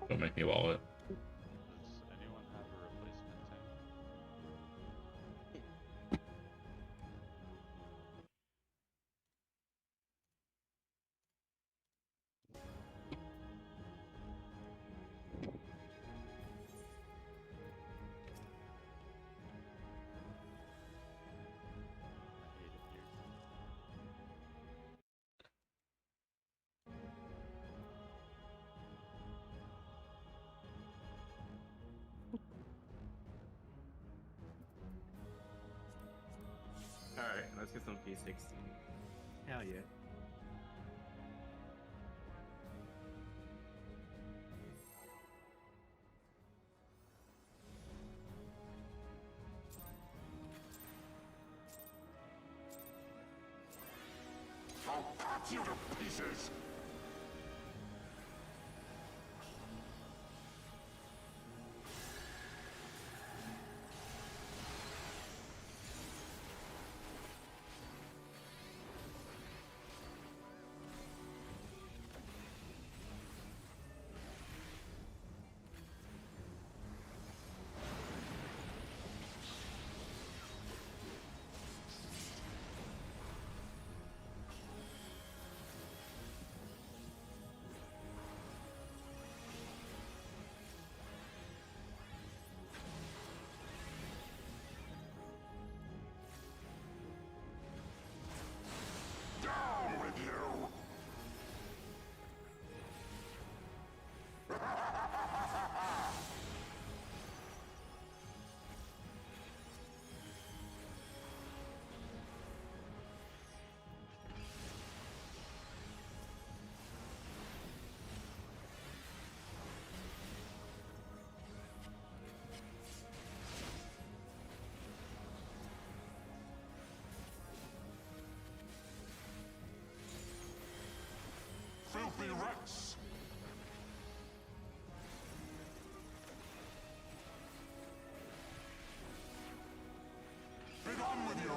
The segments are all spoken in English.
Don't make me wallet. Does anyone have a replacement tank? I hate it here. Alright, let's get some P16. Hell yeah. I'll cut you to pieces! Down with you! Filthy Rex! Be done with you!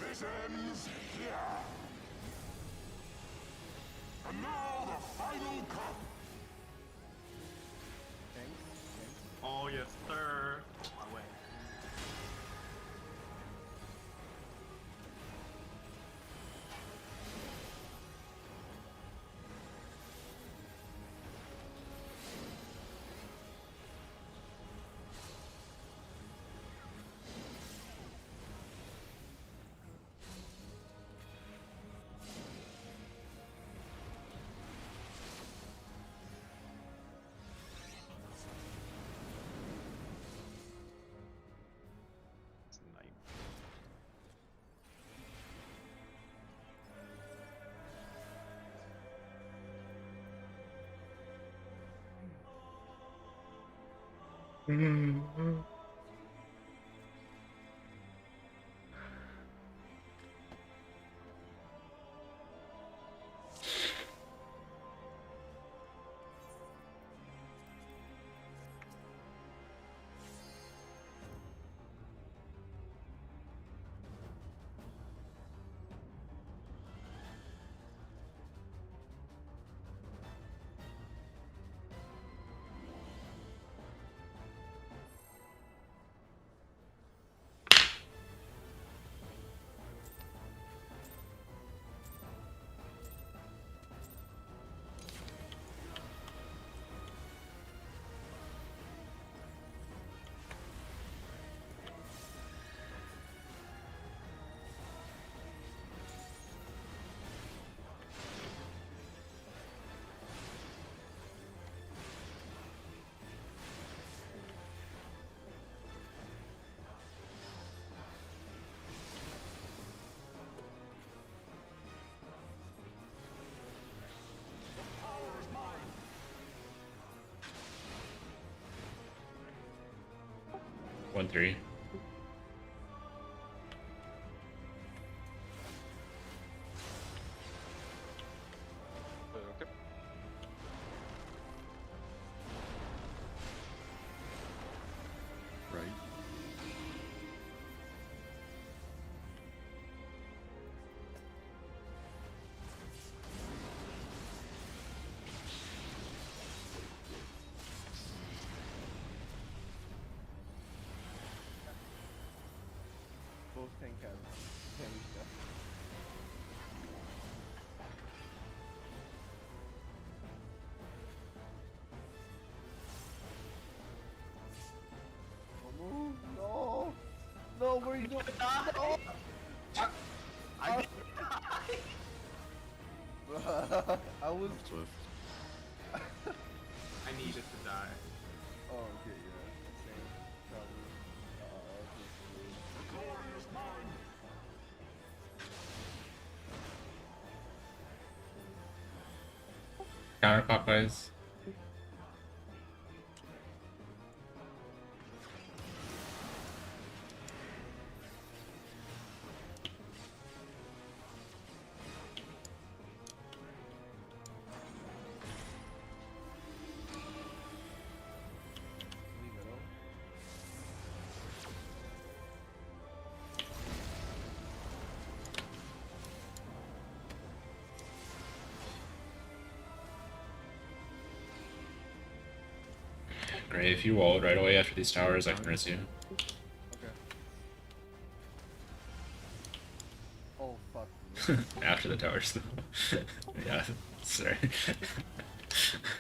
This ends here! And now the final cup! Oh yes, sir. My way. Tonight. 1-3. Okay. Right. Both tank have damage stuff. Oh, move! No! No, where are you going? No! I I was. Swift. I needed to die. Oh, okay, yeah. Same. Probably. The glory is mine. Counterclockwise. Leave it on. Great, if you walled right away after these towers, I can risk you. Okay. Oh, fuck. After the towers, though. Yeah, sorry.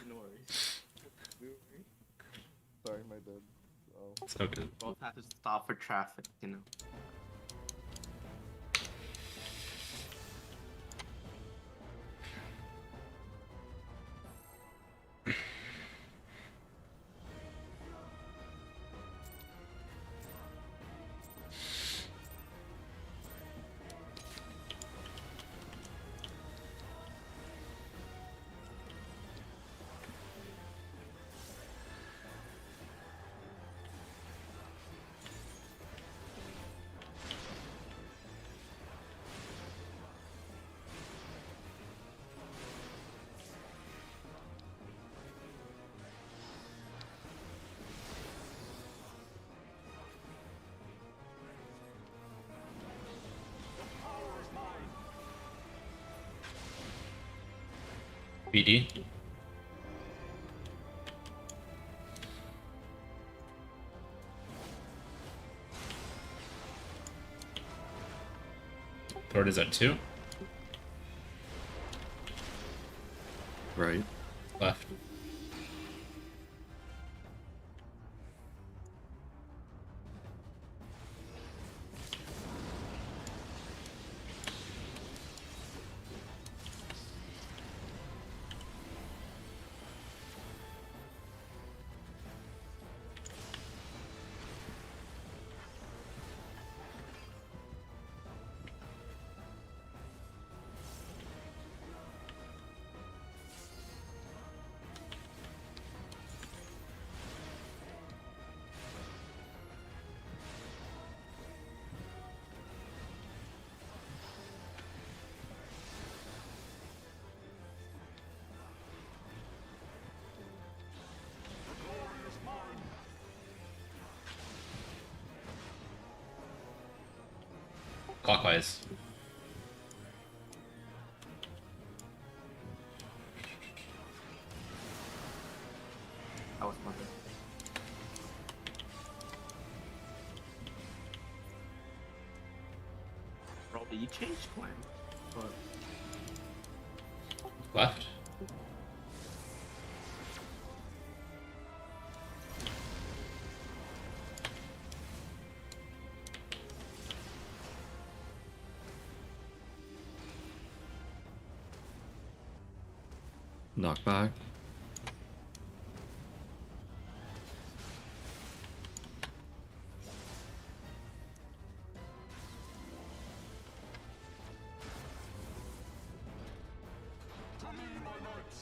No worries. Sorry, my bad. Oh. It's so good. Both have to stop for traffic, you know. BD. Thord is at 2. Right. Left. The glory is mine. Clockwise. That was my bad. Bro, you changed plan. But Left. Knockback. To me, my knights.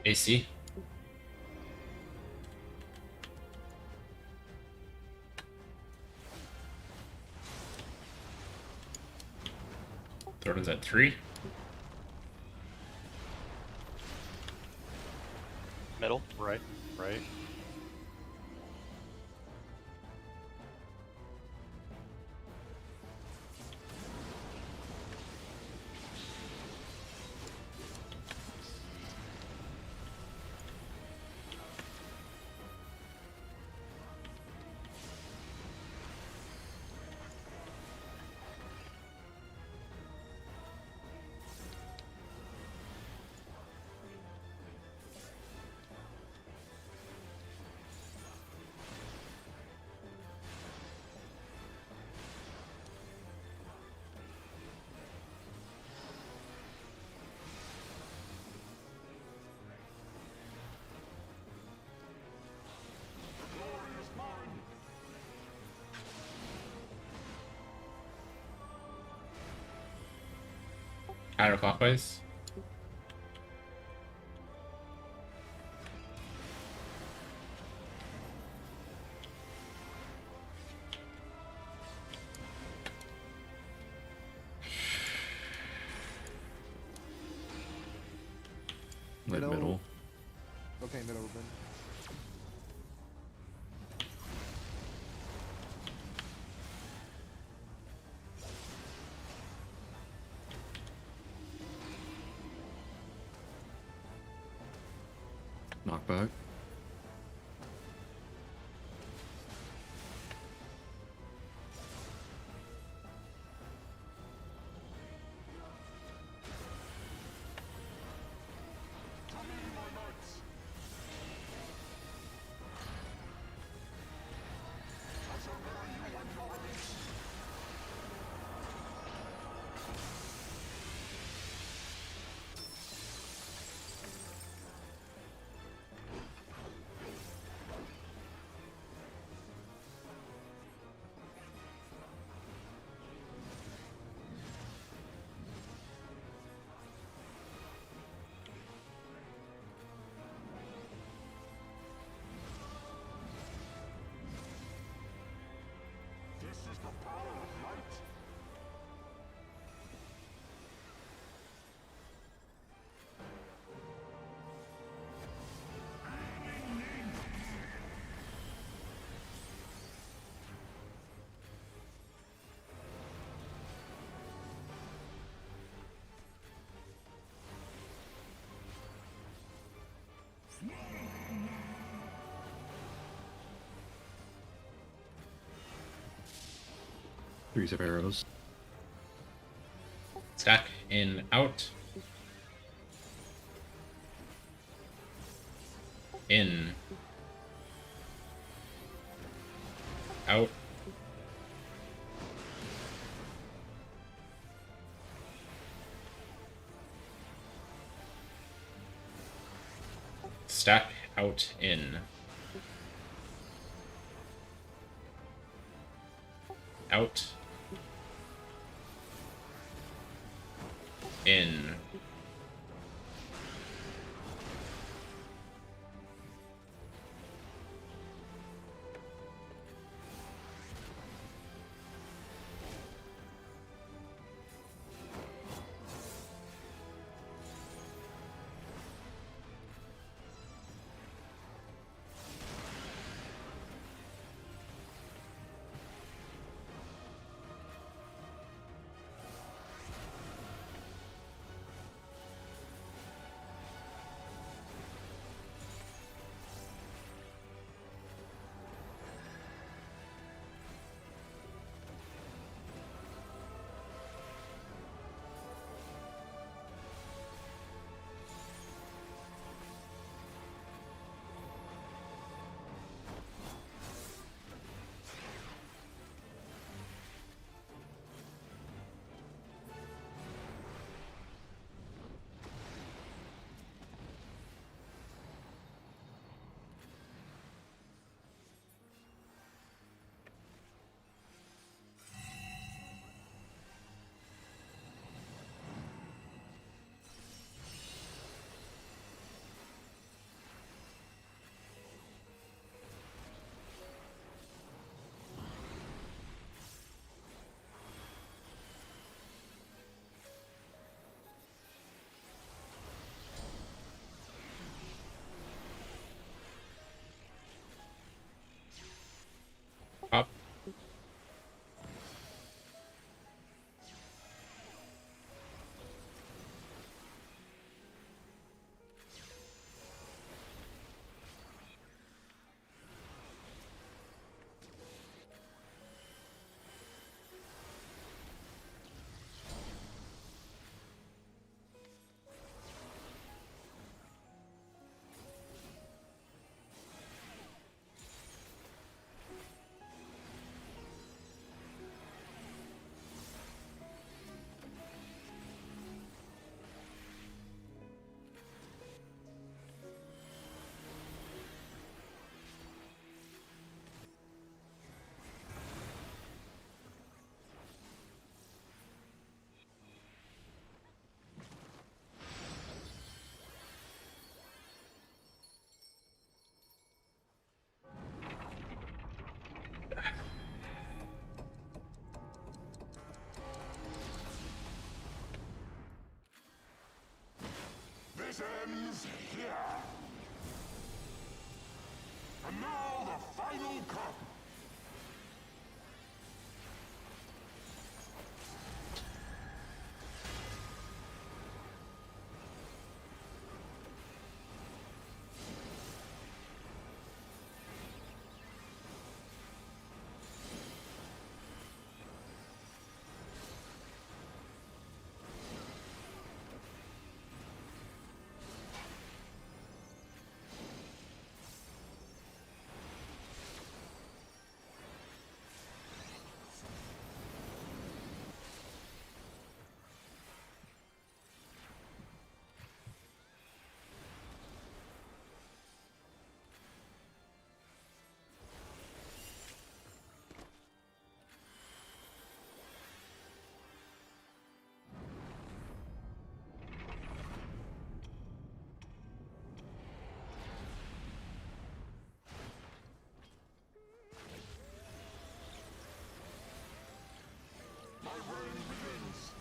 AC. Thornton's at 3. Middle. Right. Right. The glory is mine. Counterclockwise. Like Middle. middle. Okay, middle open. Knockback. To me, my knights. I shall bury you in your release. This is the power of light. Threes of arrows. Stack in, out. In. Out. Stack, out, in. Out. In. This ends here. And now the final cup. My reign begins.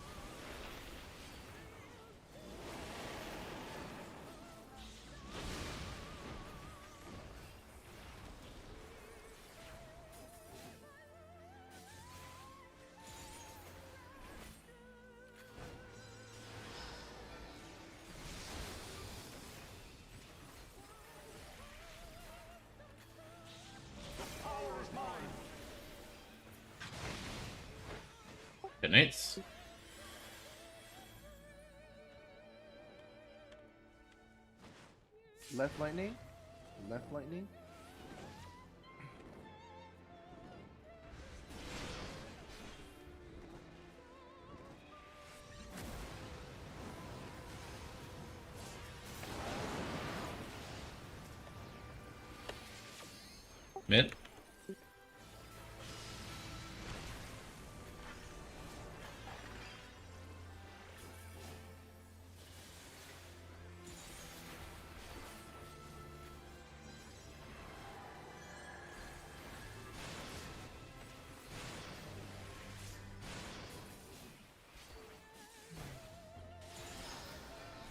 The power is mine. Good nights. Left lightning. Left lightning. Mid.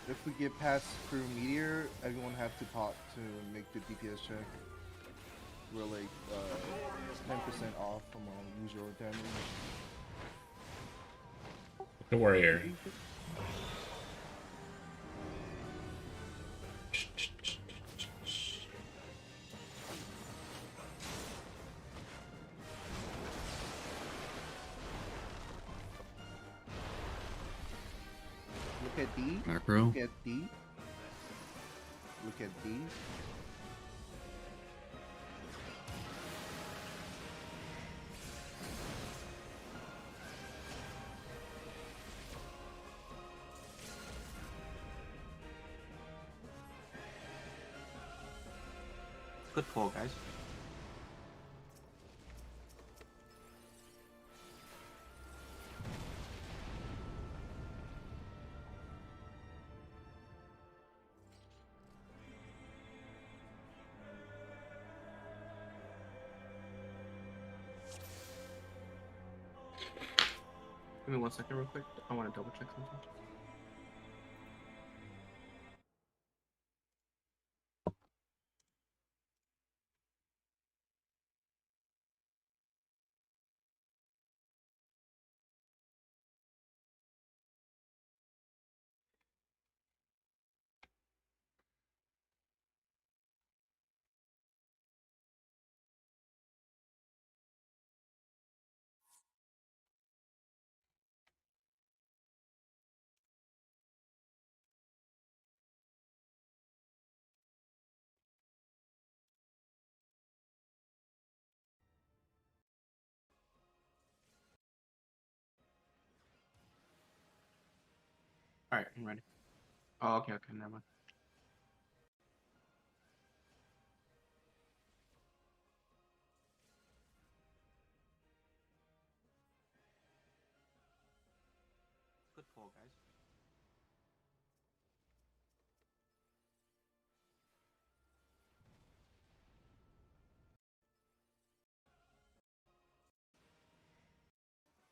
If we get past through meteor, everyone have to pop to make the DPS check. We're like 10% off from our usual damage. The warrior. Look at D. Macro. Look at D. Look at D. Good pull, guys. Give me 1 second real quick. I want to double check something. Alright, I'm ready. Oh, okay, never mind. Good pull, guys.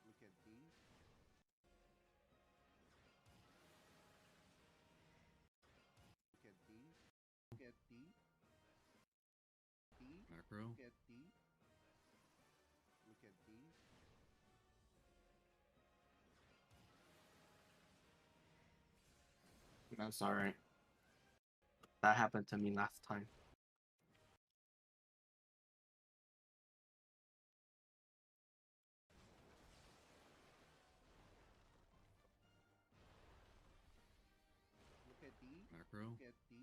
Look at D. Macro. Look at D. Look at D. That's alright. That happened to me last time. Look at D. Macro. Look at D.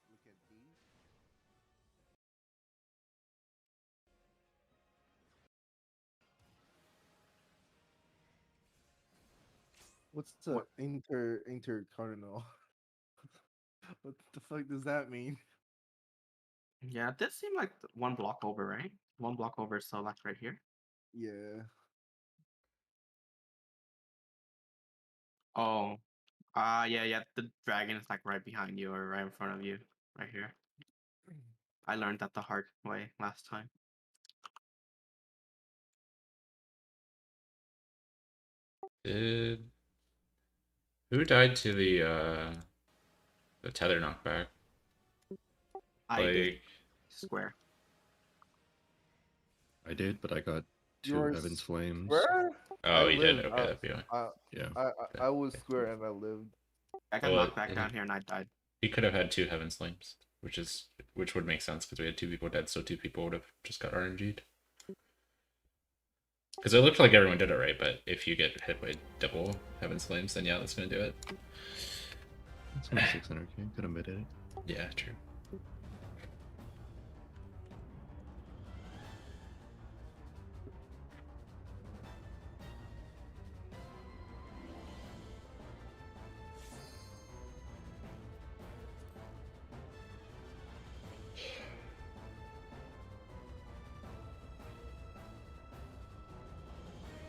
Look at D. What's the What? inter cardinal? What the fuck does that mean? Yeah, it did seem like one block over, right? One block over, so like right here. Yeah. Oh. Yeah. The dragon is like right behind you or right in front of you. Right here. I learned that the hard way last time. Did who died to the tether knockback? I did. Like Square. I did, but I got two Yours Heaven's Flames. Square? oh, I you did. lived. Okay, that'd be fine. Yeah. I was square and I lived. I got Well, knocked back down here and I died. He could have had two Heaven's Flames, which would make sense because we had two people dead, so two people would have just got RNG'd. Because it looked like everyone did it right, but if you get hit by double Heaven's Flames, then yeah, that's gonna do it. That's only 600k. Could have made it. Yeah, true.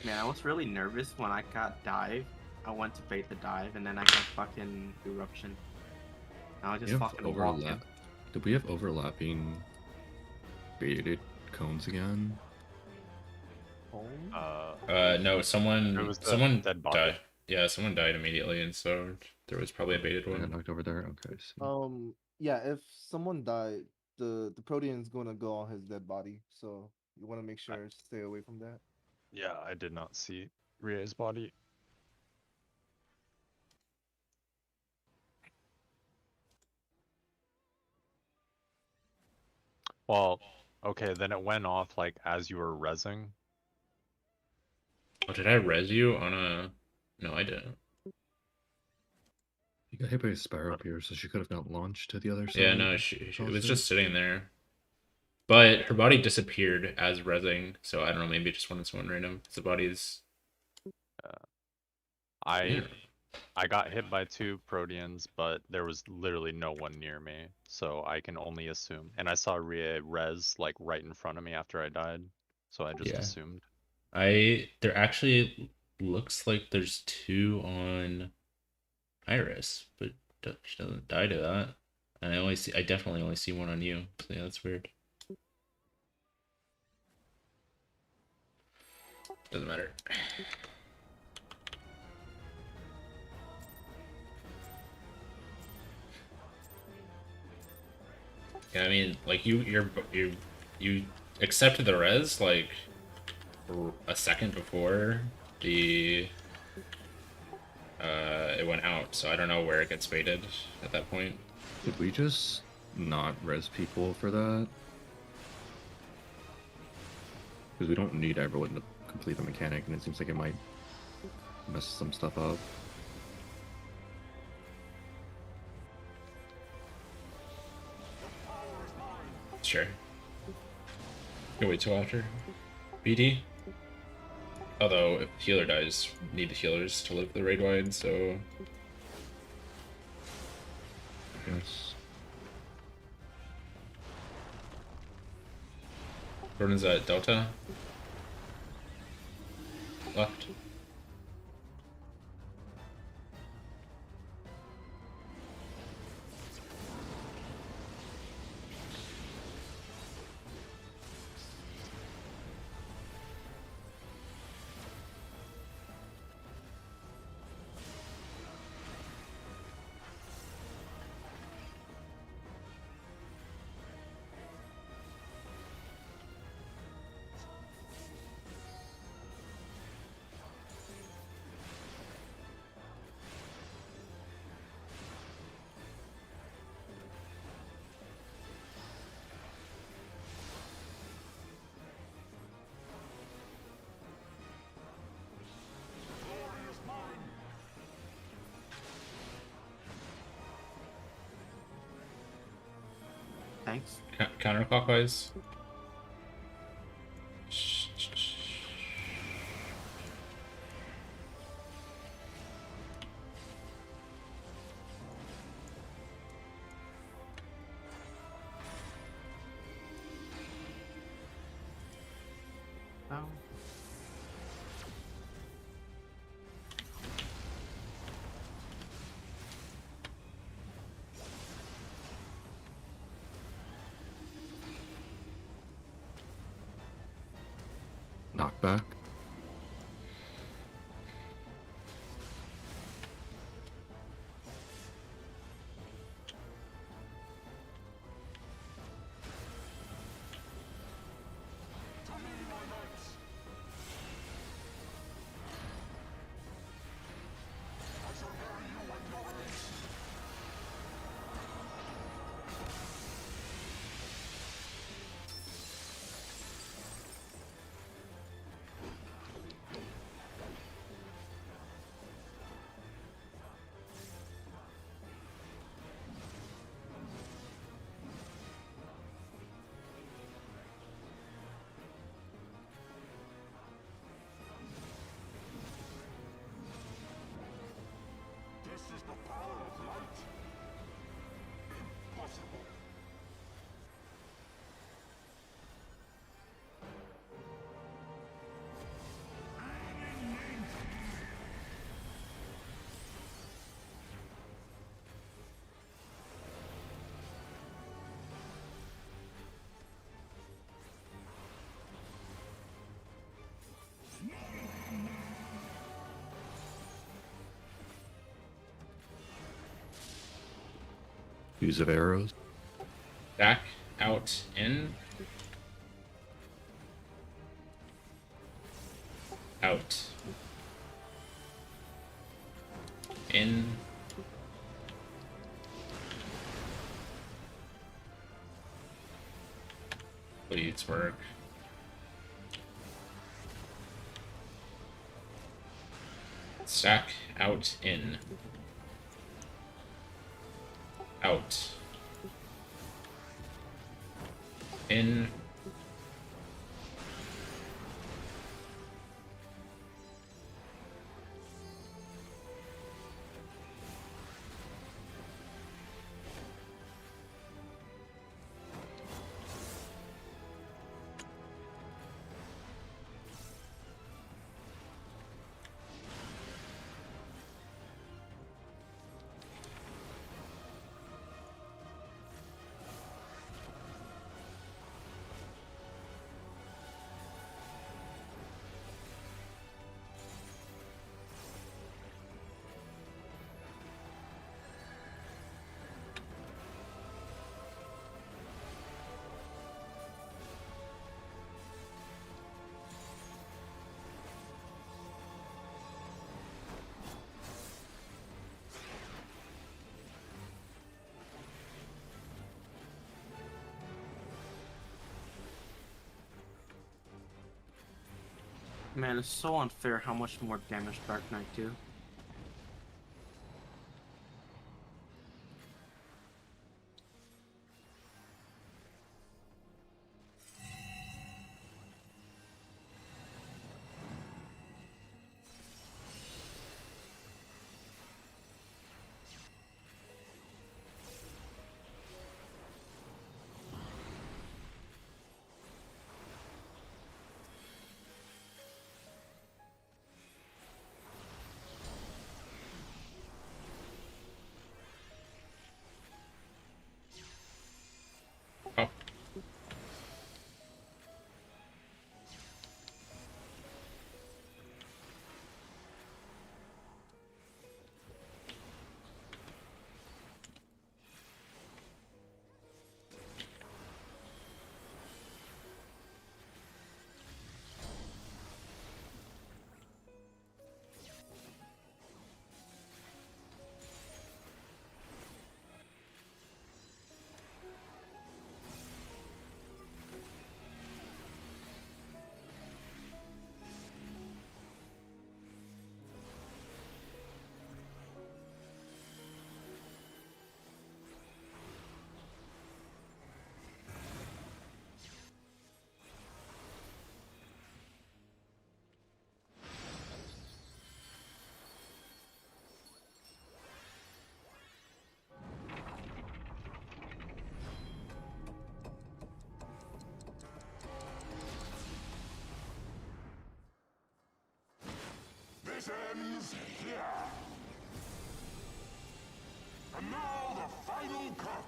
Man, I was really nervous when I got dive. I went to bait the dive and then I got fucking eruption. I was just We have fucking walking. Did we have overlapping baited cones again? Home? No, someone It was the someone dead body. died. Yeah, someone died immediately, and so there was probably a baited I got one. knocked over there. Okay. So. Yeah, if someone died, the Protean's gonna go on his dead body, so you want to make sure stay away from that. Yeah, I did not see Ria's body. Well, okay, then it went off like as you were rezzing. Oh, did I res you on a? No, I didn't. You got hit by a Spiral Pierce, so she could have not launched to the other side. Yeah, no, she it was also. just sitting there. But her body disappeared as rezzing, so I don't know, maybe it just wanted someone random. Because the body's... I got hit by two Proteans, but there was literally no one near me, so I can only assume. And I saw Ria res like right in front of me after I died, so I just assumed. There actually looks like there's two on Iris, but she doesn't die to that. And I definitely only see one on you. So yeah, that's weird. Doesn't matter. Yeah, I mean, like you accepted the res like a second before the it went out, so I don't know where it gets baited at that point. Did we just not res people for that? Because we don't need everyone to complete the mechanic, and it seems like it might mess some stuff up. Sure. Go wait till after. BD? Although, if the healer dies, need the healers to live the raid wide, so... Yes. Jordan's at Delta. Left. Thanks. Counterclockwise. Oh. Knockback. This is the power of light. Impossible. Use of arrows. Back, out, in. Out. In. Bleeds work. Stack, out, in. Out. In. Man, it's so unfair how much more damage Dark Knight do. This ends here. And now the final cup.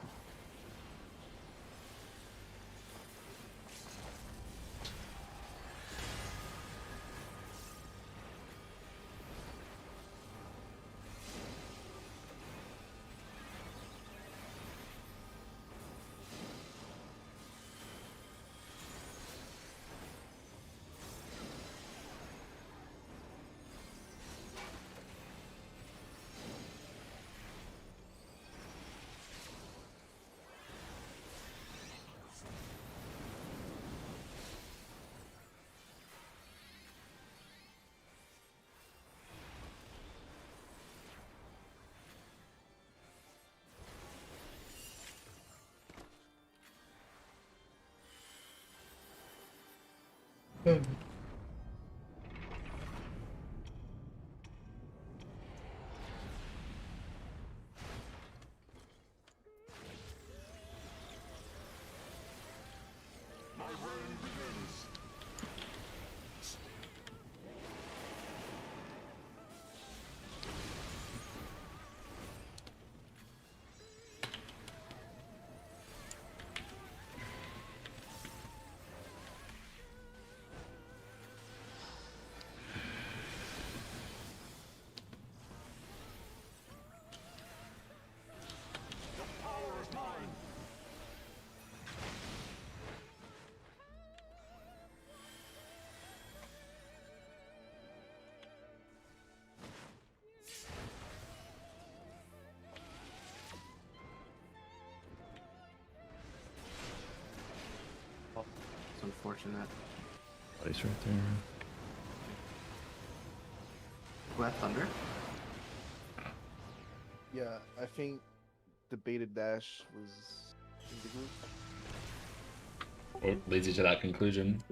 My reign begins. The power is mine. It's unfortunate. Place right there. Who had Thunder? Yeah, I think the baited dash was in the group. What leads you to that conclusion?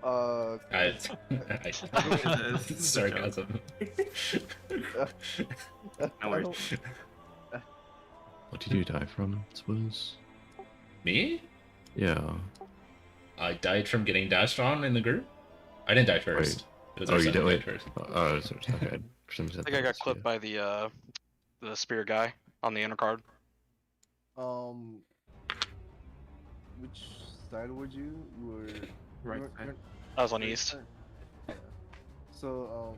I, It's a sarcasm. No worries. What did you die from, Swizz? Me? Yeah. I died from getting dashed on in the group. I didn't die first. Wait. It was Oh, our you son did? who Wait. died first. Oh, okay. For some reason I think I got was clipped you. by the spear guy on the inner card. Which side would you? You were Right you're- side. you're- I was on right east. side? Yeah. So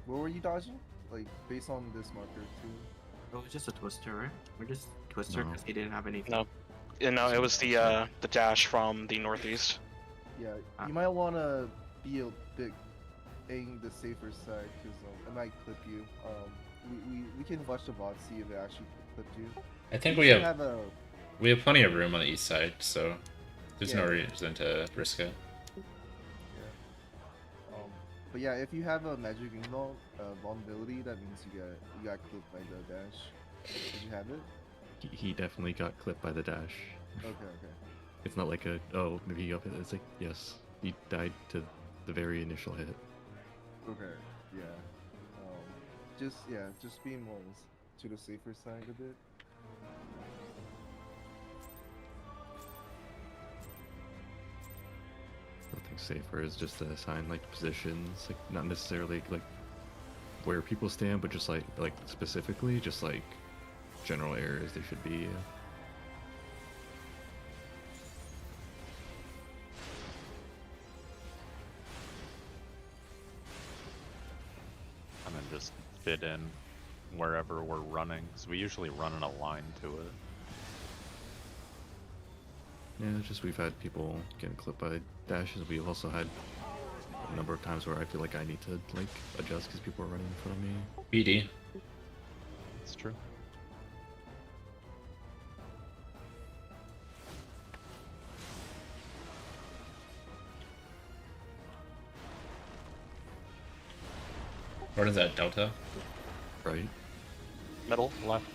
where were you dodging? Like based on this marker too. It was just a Twister, right? We're just Twister No. because he didn't have anything. No. And no, it was the dash from the northeast. Yeah, Ah. you might want to be a bit aiming the safer side because it might clip you. We can watch the bot see if it actually clipped you. I think You we should have a plenty of room on the east side, so there's no Yeah. reason to risk it. but yeah, if you have a magic invul vulnerability, that means you got clipped by the dash. Did you have it? He definitely got clipped by the dash. Okay. It's not like maybe you got hit. It's like, yes, he died to the very initial hit. Okay. Yeah. Just being more to the safer side a bit. Nothing safer is just to assign like positions, like not necessarily like where people stand, but just like specifically, just like general areas they should be. And then just fit in wherever we're running, because we usually run in a line to it. Yeah, it's just we've had people getting clipped by dashes. We've also had a number of times where I feel like I need to like adjust because people are running in front of me. BD. It's true. What is that, Delta? Right? Middle. Left.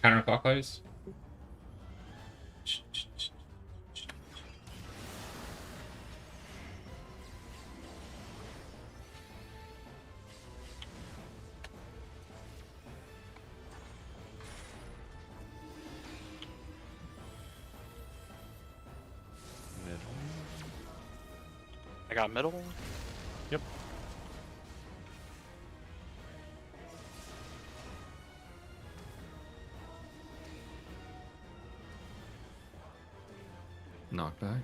Counterclockwise. Middle. I got middle. Yep. Knockback.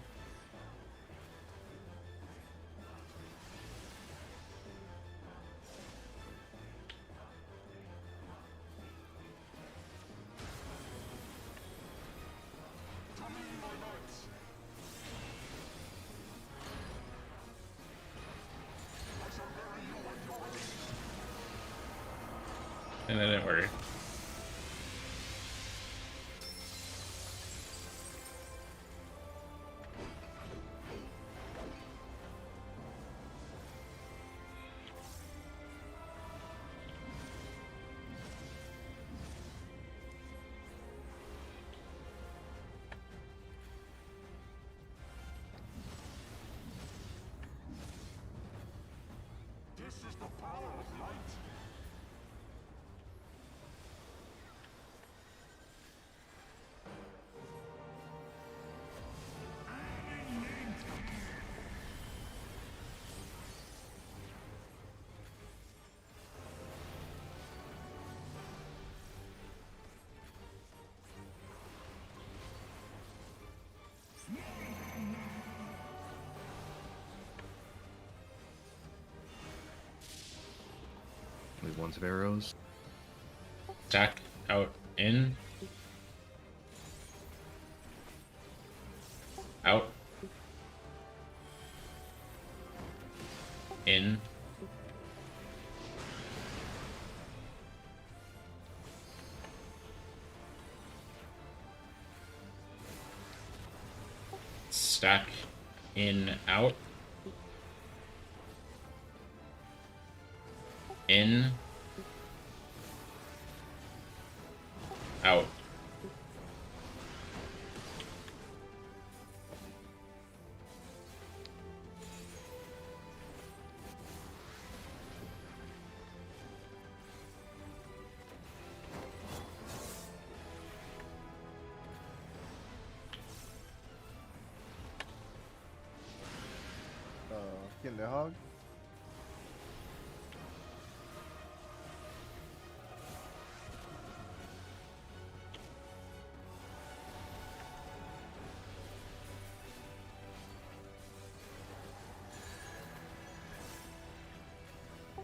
And that didn't work. This is the power of light. Leave ones of arrows. Stack out in. Out. In. Stack in, out. In. Out. Getting the hog.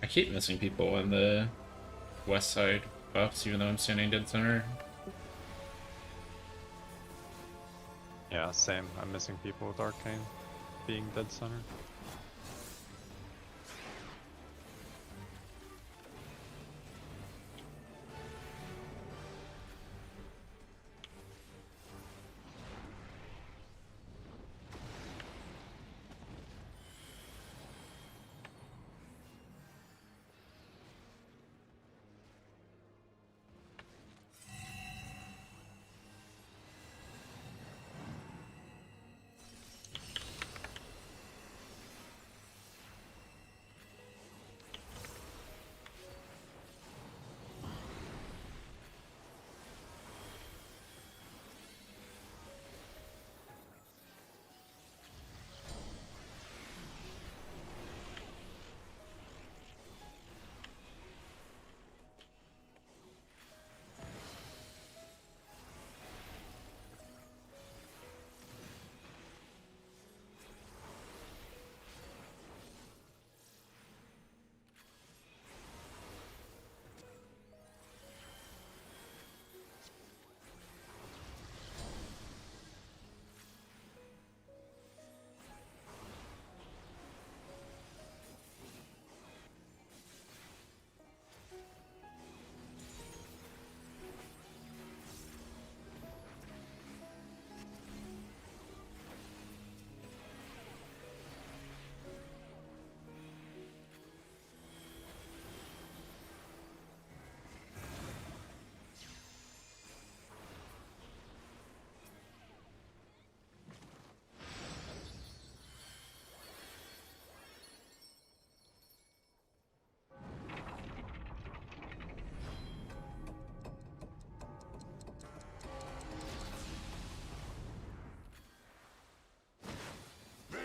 I keep missing people on the west side buffs, even though I'm standing dead center. Yeah, same. I'm missing people with arcane being dead center.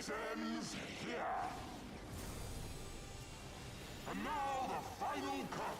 This ends here. And now the final cup.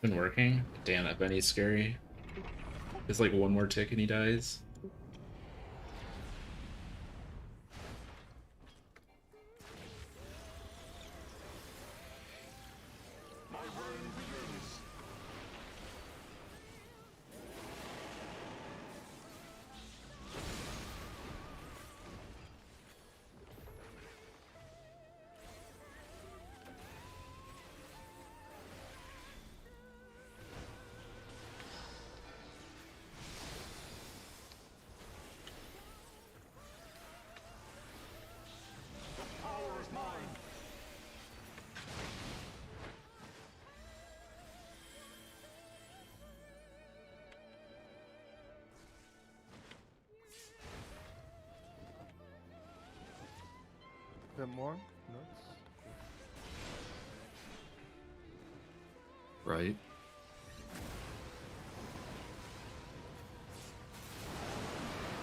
Been working. Damn, that Benny's scary. It's like one more tick and he dies. Bit more notes. Right.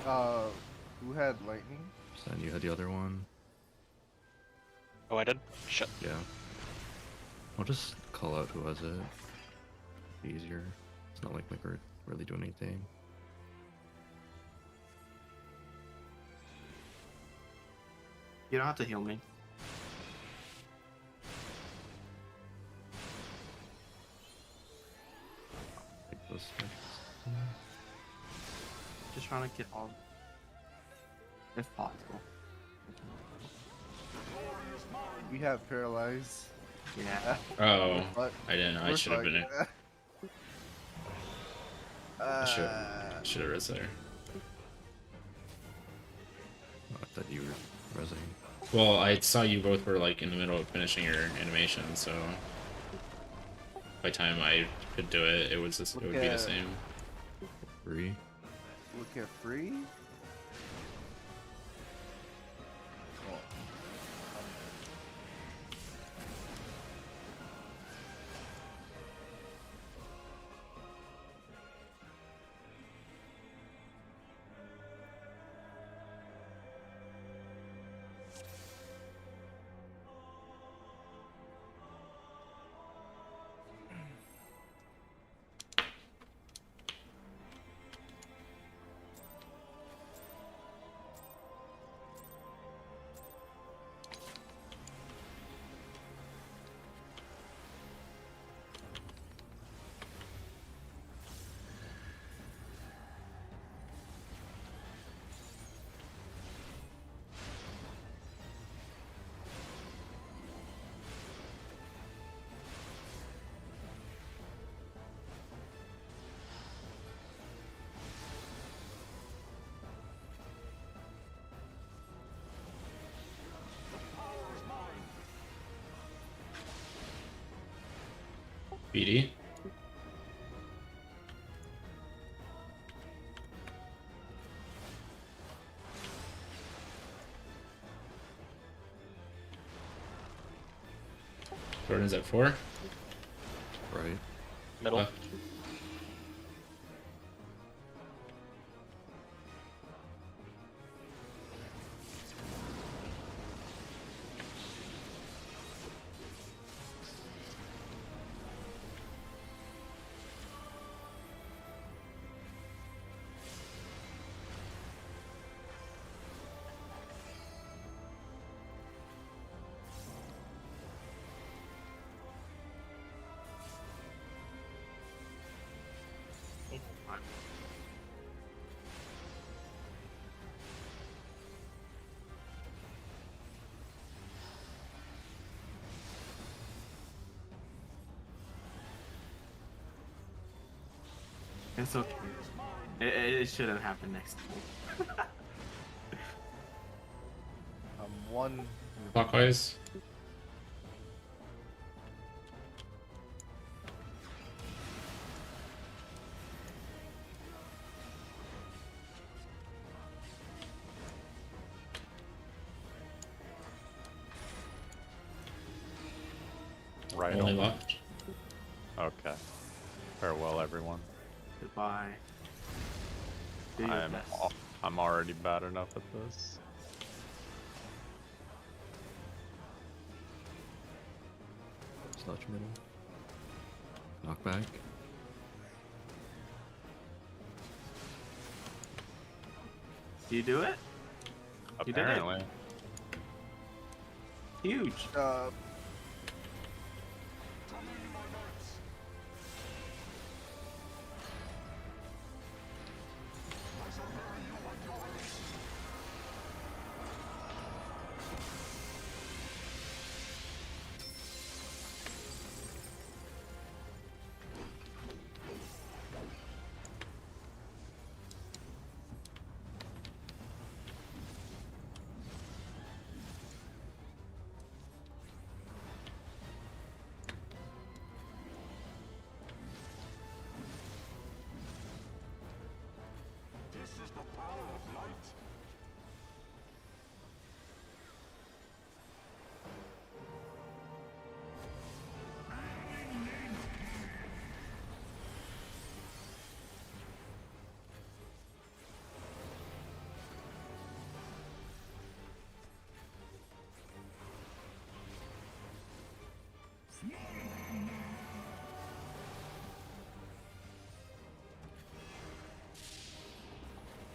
Who had lightning? Then you had the other one. Oh, I did? Shit. Yeah. I'll just call out who has it. Easier. It's not like we're really doing anything. You don't have to heal me. Take those steps. Just trying to get all, if possible. We have paralyzed. Yeah. Oh, But I didn't know. I we're should have fine. been. I should have risked there. I thought you were resing. Well, I saw you both were like in the middle of finishing your animation, so by the time I could do it, it was just, it would be the same. Free. Look at free. Oh. BD. Jordan's at 4. Right. Middle. Left. Fine. It's okay. It shouldn't happen next time. I'm one. Clockwise. Right Only on. left. Okay. Farewell, everyone. Goodbye. Do your I'm best. I'm already bad enough at this. Sludge middle. Knockback. Do you do it? You did it. Apparently. Huge. This is the power of light.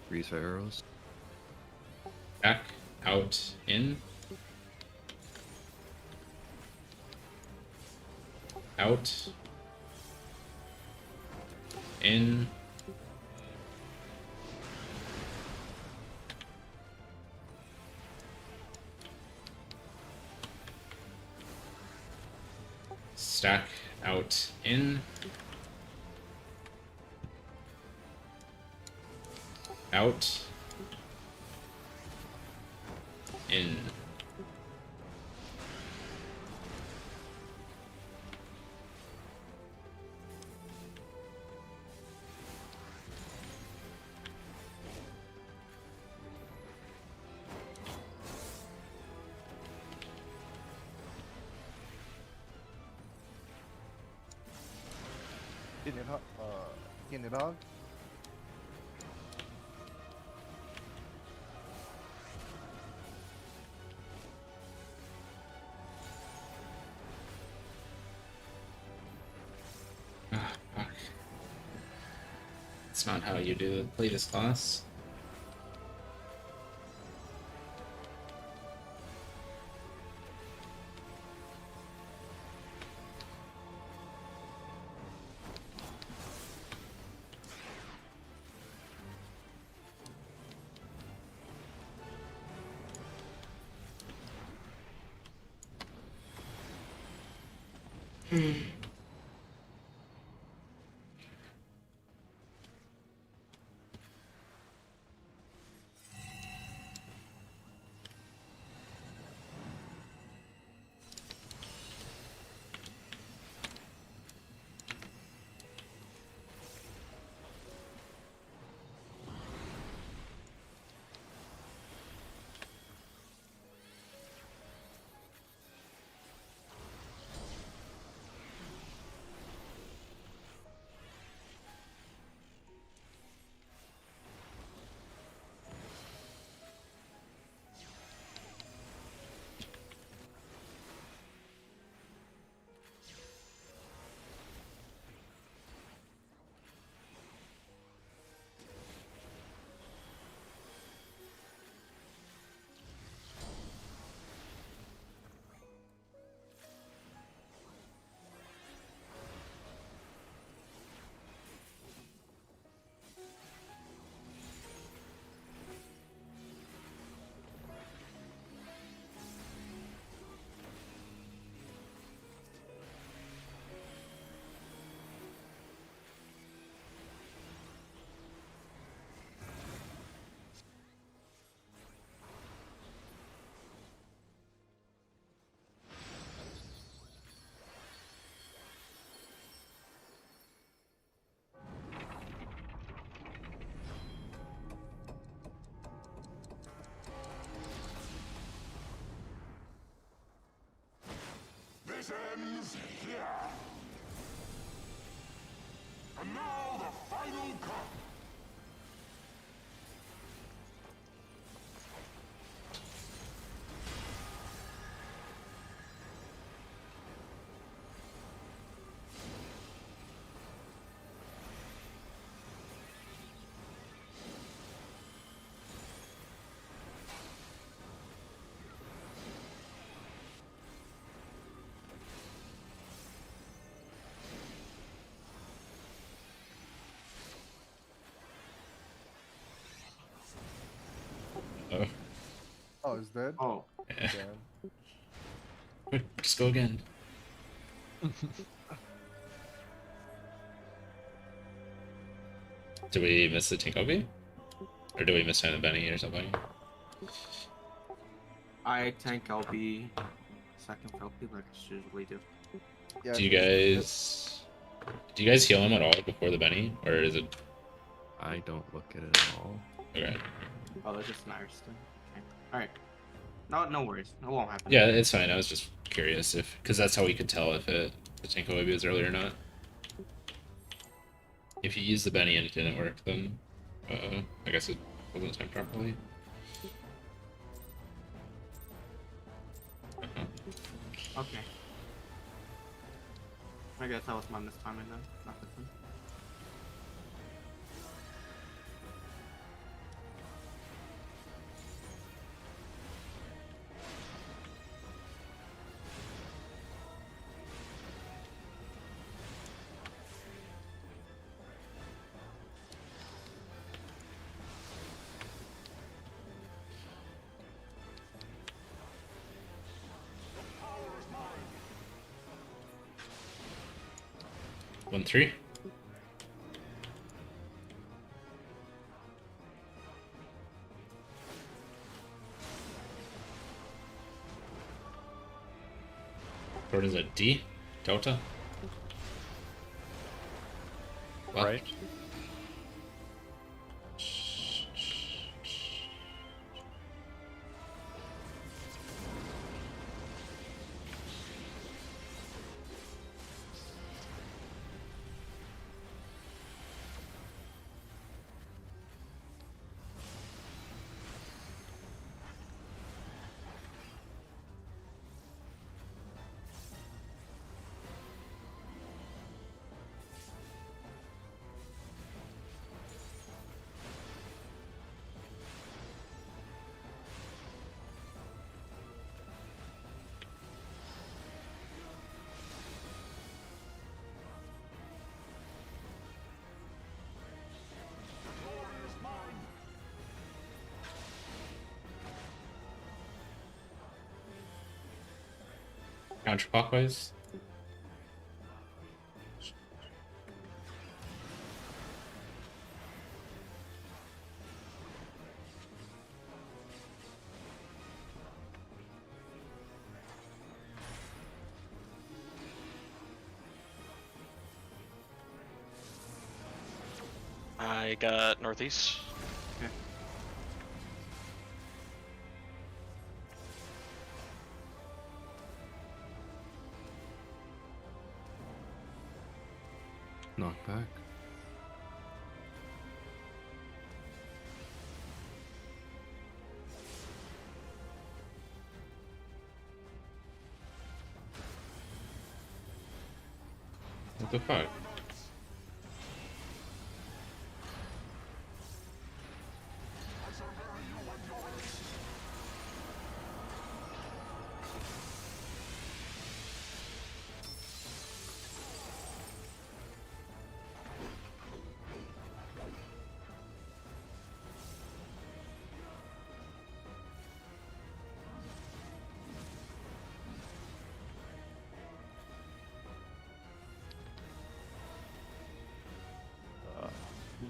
Freeze for arrows. Back, out, in. Out. In. Stack, out, in. Out. In. Getting it on. Ah, fuck. That's not how you play this class. This ends here. And now the final cut. Oh, Oh, it's dead? Oh, yeah. Damn. Just go again. Do we miss the Tinkobi? Or do we miss time the Benny or something? I tank LB, second for LB like I usually do. Yeah, Do you 'cause guys heal him at all before the Benny? Or is it I don't look at it at all. okay? Oh, there's just an Iris thing. Okay. Alright. No worries. It won't happen. Yeah, it's fine. I was just curious if, because that's how we could tell if the Tinkobi was early or not. If you use the Benny and it didn't work, then I guess it wasn't timed properly. Okay. I guess that was my mistiming then. Not this one. One three. What is it? D? Delta? Left. Right. Counterclockwise. I got northeast. Knockback. What the fuck?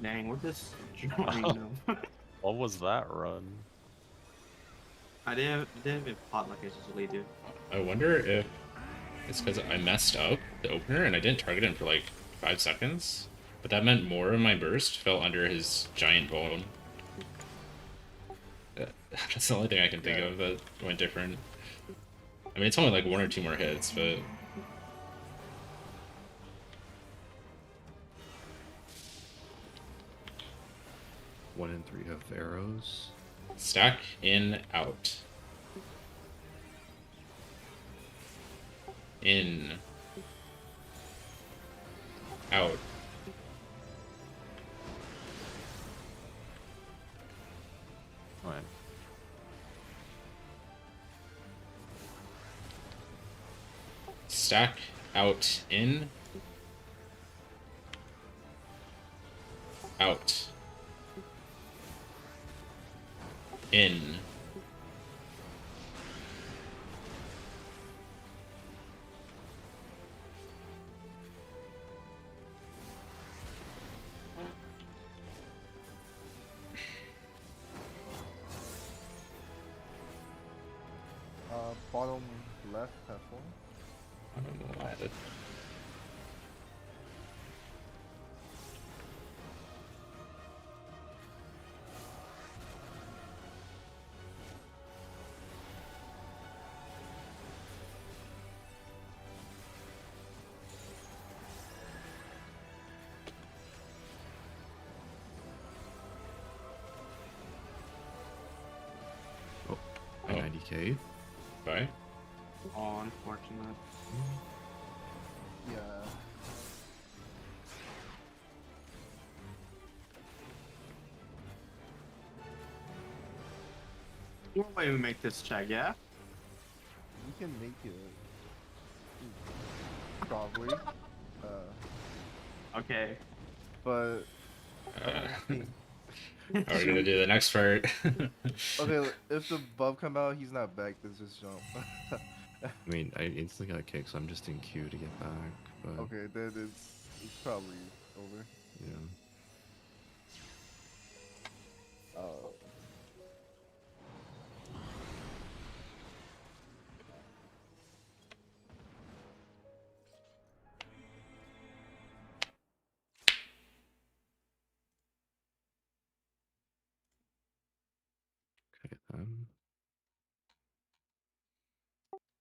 Dang, we're just drawing them. What was that run? I didn't even pot like I usually do. I wonder if it's because I messed up the opener and I didn't target him for like 5 seconds, but that meant more of my burst fell under his giant bone. That's the only thing I can think of that went different. I mean, it's only like 1 or 2 more hits, but 1 and 3 have arrows. Stack in, out. In. Out. Right. Stack, out, in. Out. In. Bottom left, have one. I don't know why I did. Oh, I Oh. 90k. Bye. Oh, unfortunate. Yeah. What way we make this check, yeah? We can make it. Probably. Okay. But How are we gonna do the next part? okay, if the buff come out, he's not back. Let's just jump. I mean, I instantly got kicked, so I'm just in queue to get back. But Okay, then it's probably over. yeah. Okay then.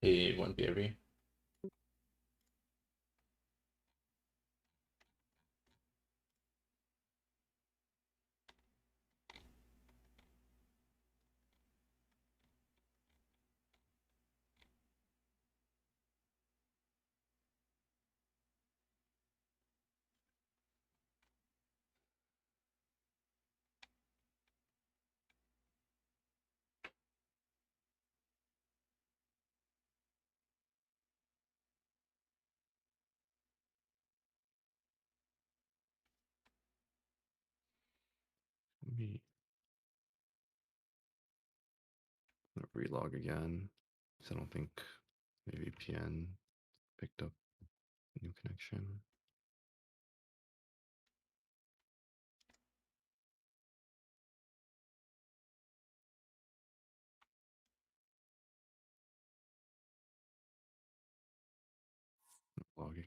Hey, one BRB. Let me relog again. Because I don't think maybe VPN picked up a new connection. Logging.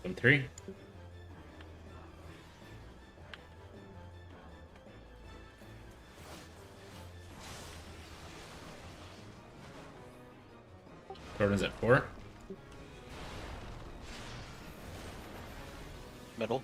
M3. Proton's at 4. Middle.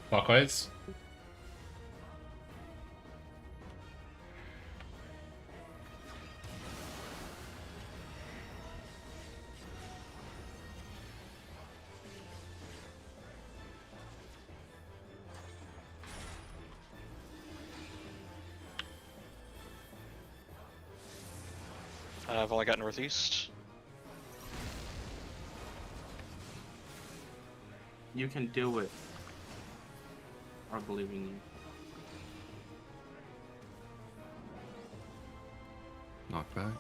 Clockwise. I've only got northeast. You can do it. I believe in you. Knockback.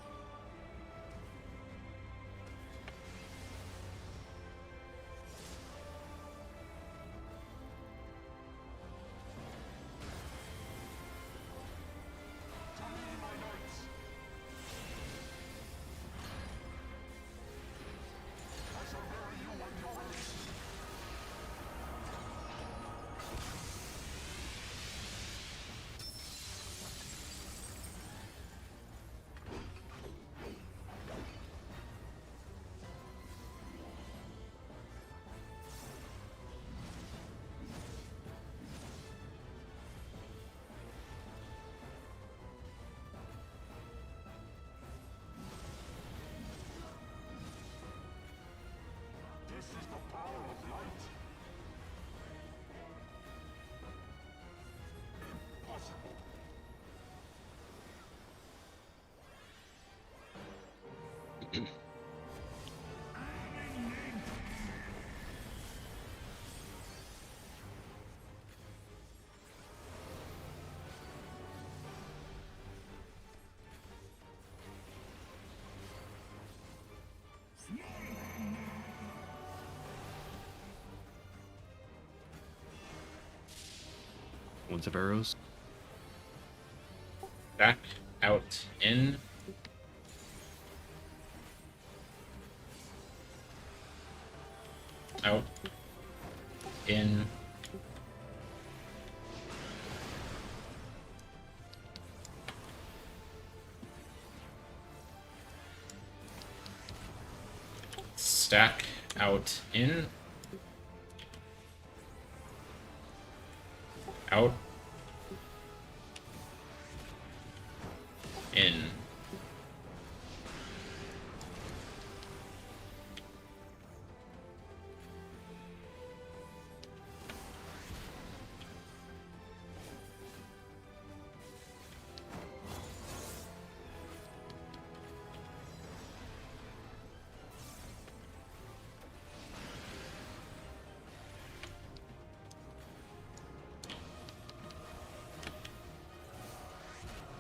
This is the power of light. Impossible. Winds of arrows. Back, out, in. Out. In. Stack, out, in. Out. In.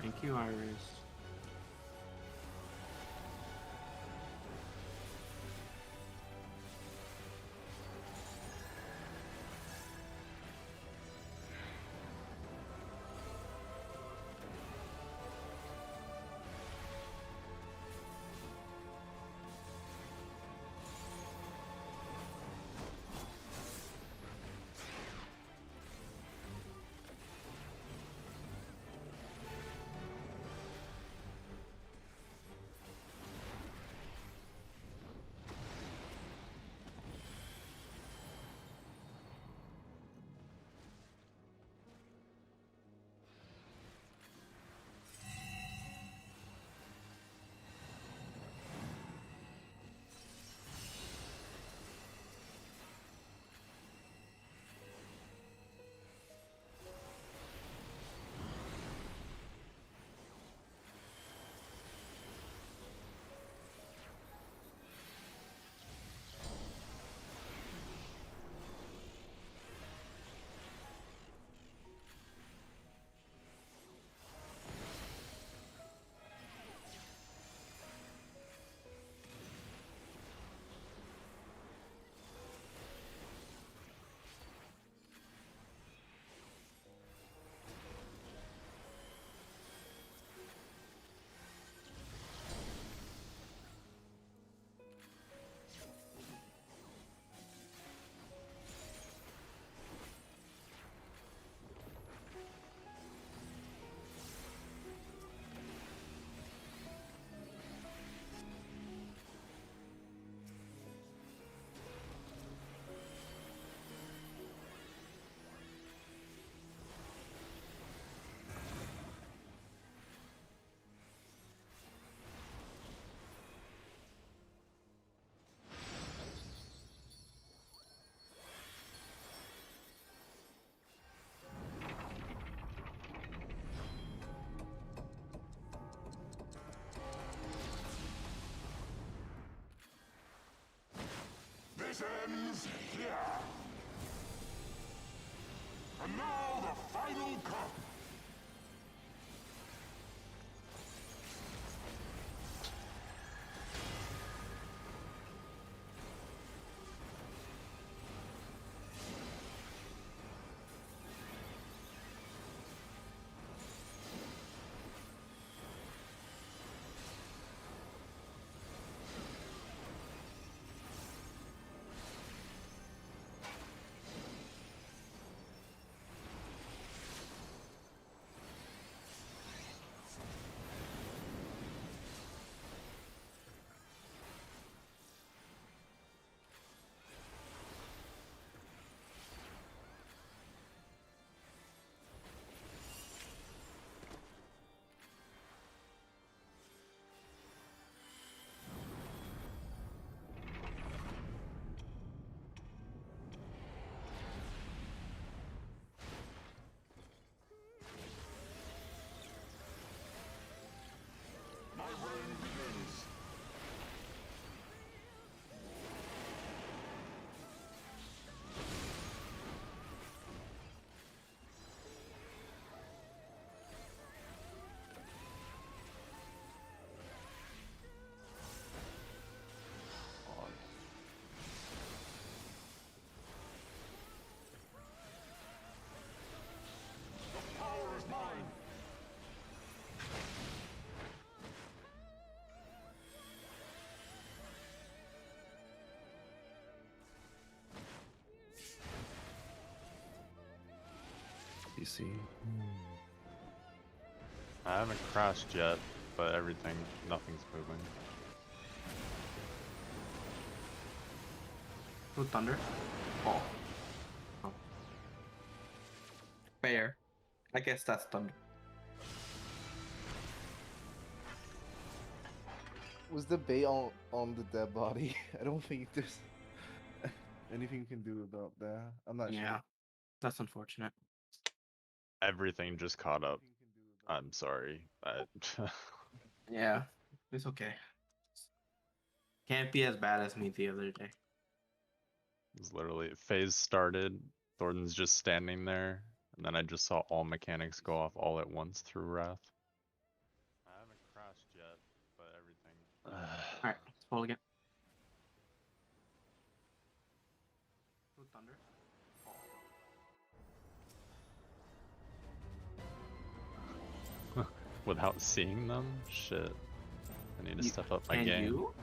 Thank you, Iris. This ends here. And now the final cup. My reign begins. The power is mine. PC. I haven't crashed yet, but nothing's moving. Who thunder? Oh. Oh. Fair. I guess that's thunder. Was the bait on the dead body? I don't think there's anything you can do about that. I'm not Yeah. sure. That's unfortunate. Everything just caught up. Nothing you can do about I'm sorry. Yeah. It's okay. Can't be as bad as me the other day. It's literally phase started. Thornton's just standing there, and then I just saw all mechanics go off all at once through Wrath. I haven't crashed yet, but Alright, let's pull again. Who thunder? Oh. without seeing them, shit. I need to You- step up my Can game. you?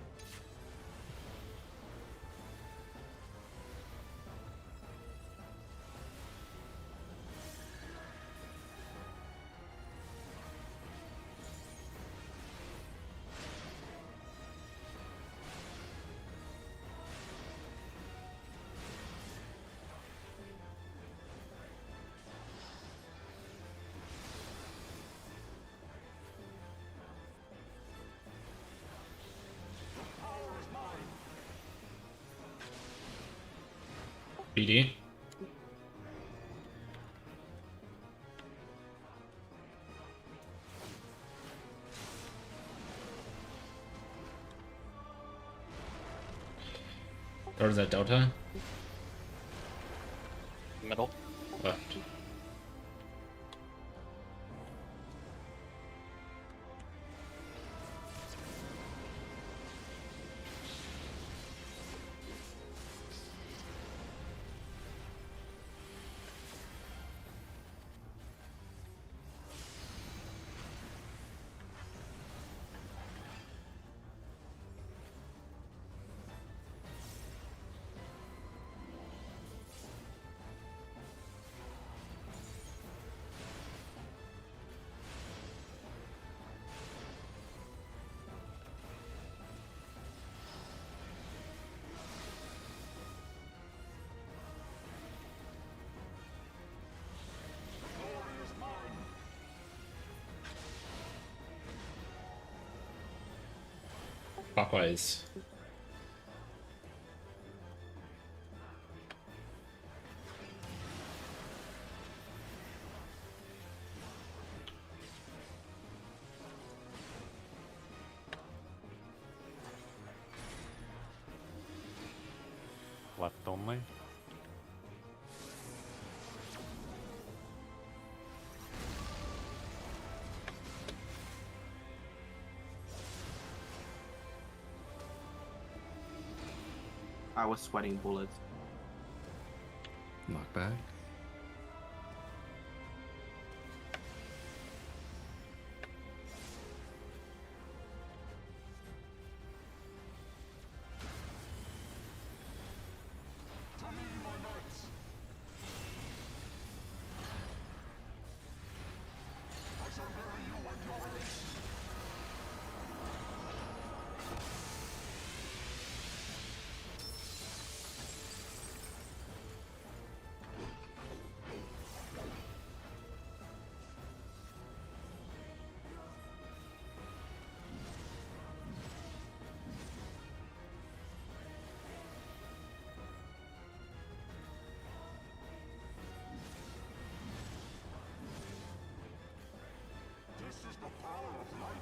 BD. Or is that Delta? Middle. Left. Clockwise. Left only. I was sweating bullets. Knockback. This is the power of light.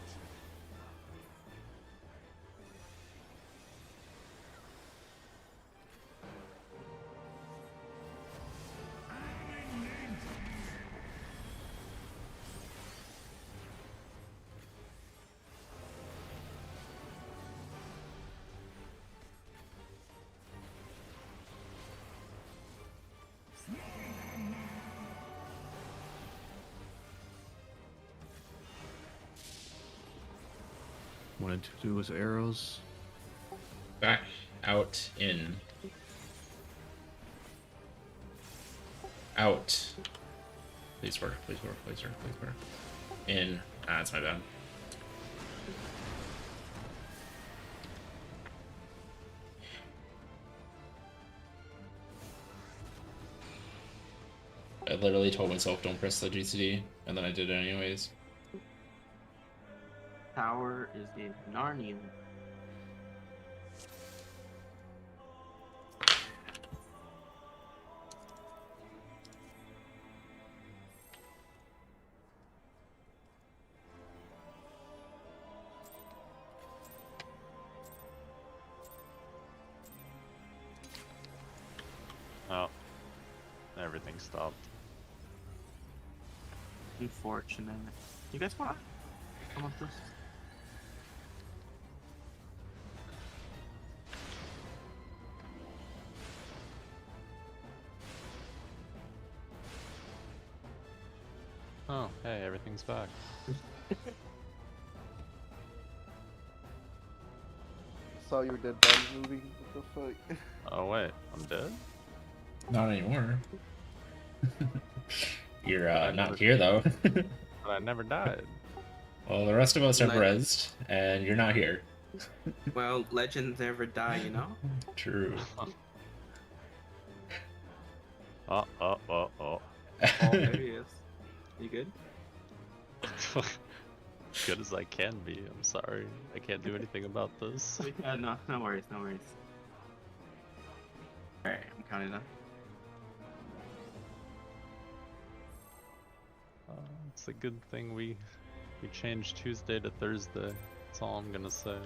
Wanted to do his arrows. Back, out, in. Out. Please work, please work, please work, please work. In. Ah, that's my bad. I literally told myself don't press the GCD, and then I did it anyways. Tower is in Narnia. Oh. Everything stopped. Unfortunate. You guys want to come up this? Oh, hey, everything's back. Saw your dead body moving. What the fuck? Oh wait, I'm dead? Not anymore. You're I not never- here though. But I never died. Well, the rest of us are Like- rezzed, and you're not here. Well, legends never die, you know? True. Oh. Oh, there he is. You good? Good as I can be, I'm sorry. I can't do anything about this. No, no worries, no worries. Alright, I'm counting up. It's a good thing we changed Tuesday to Thursday. That's all I'm gonna say.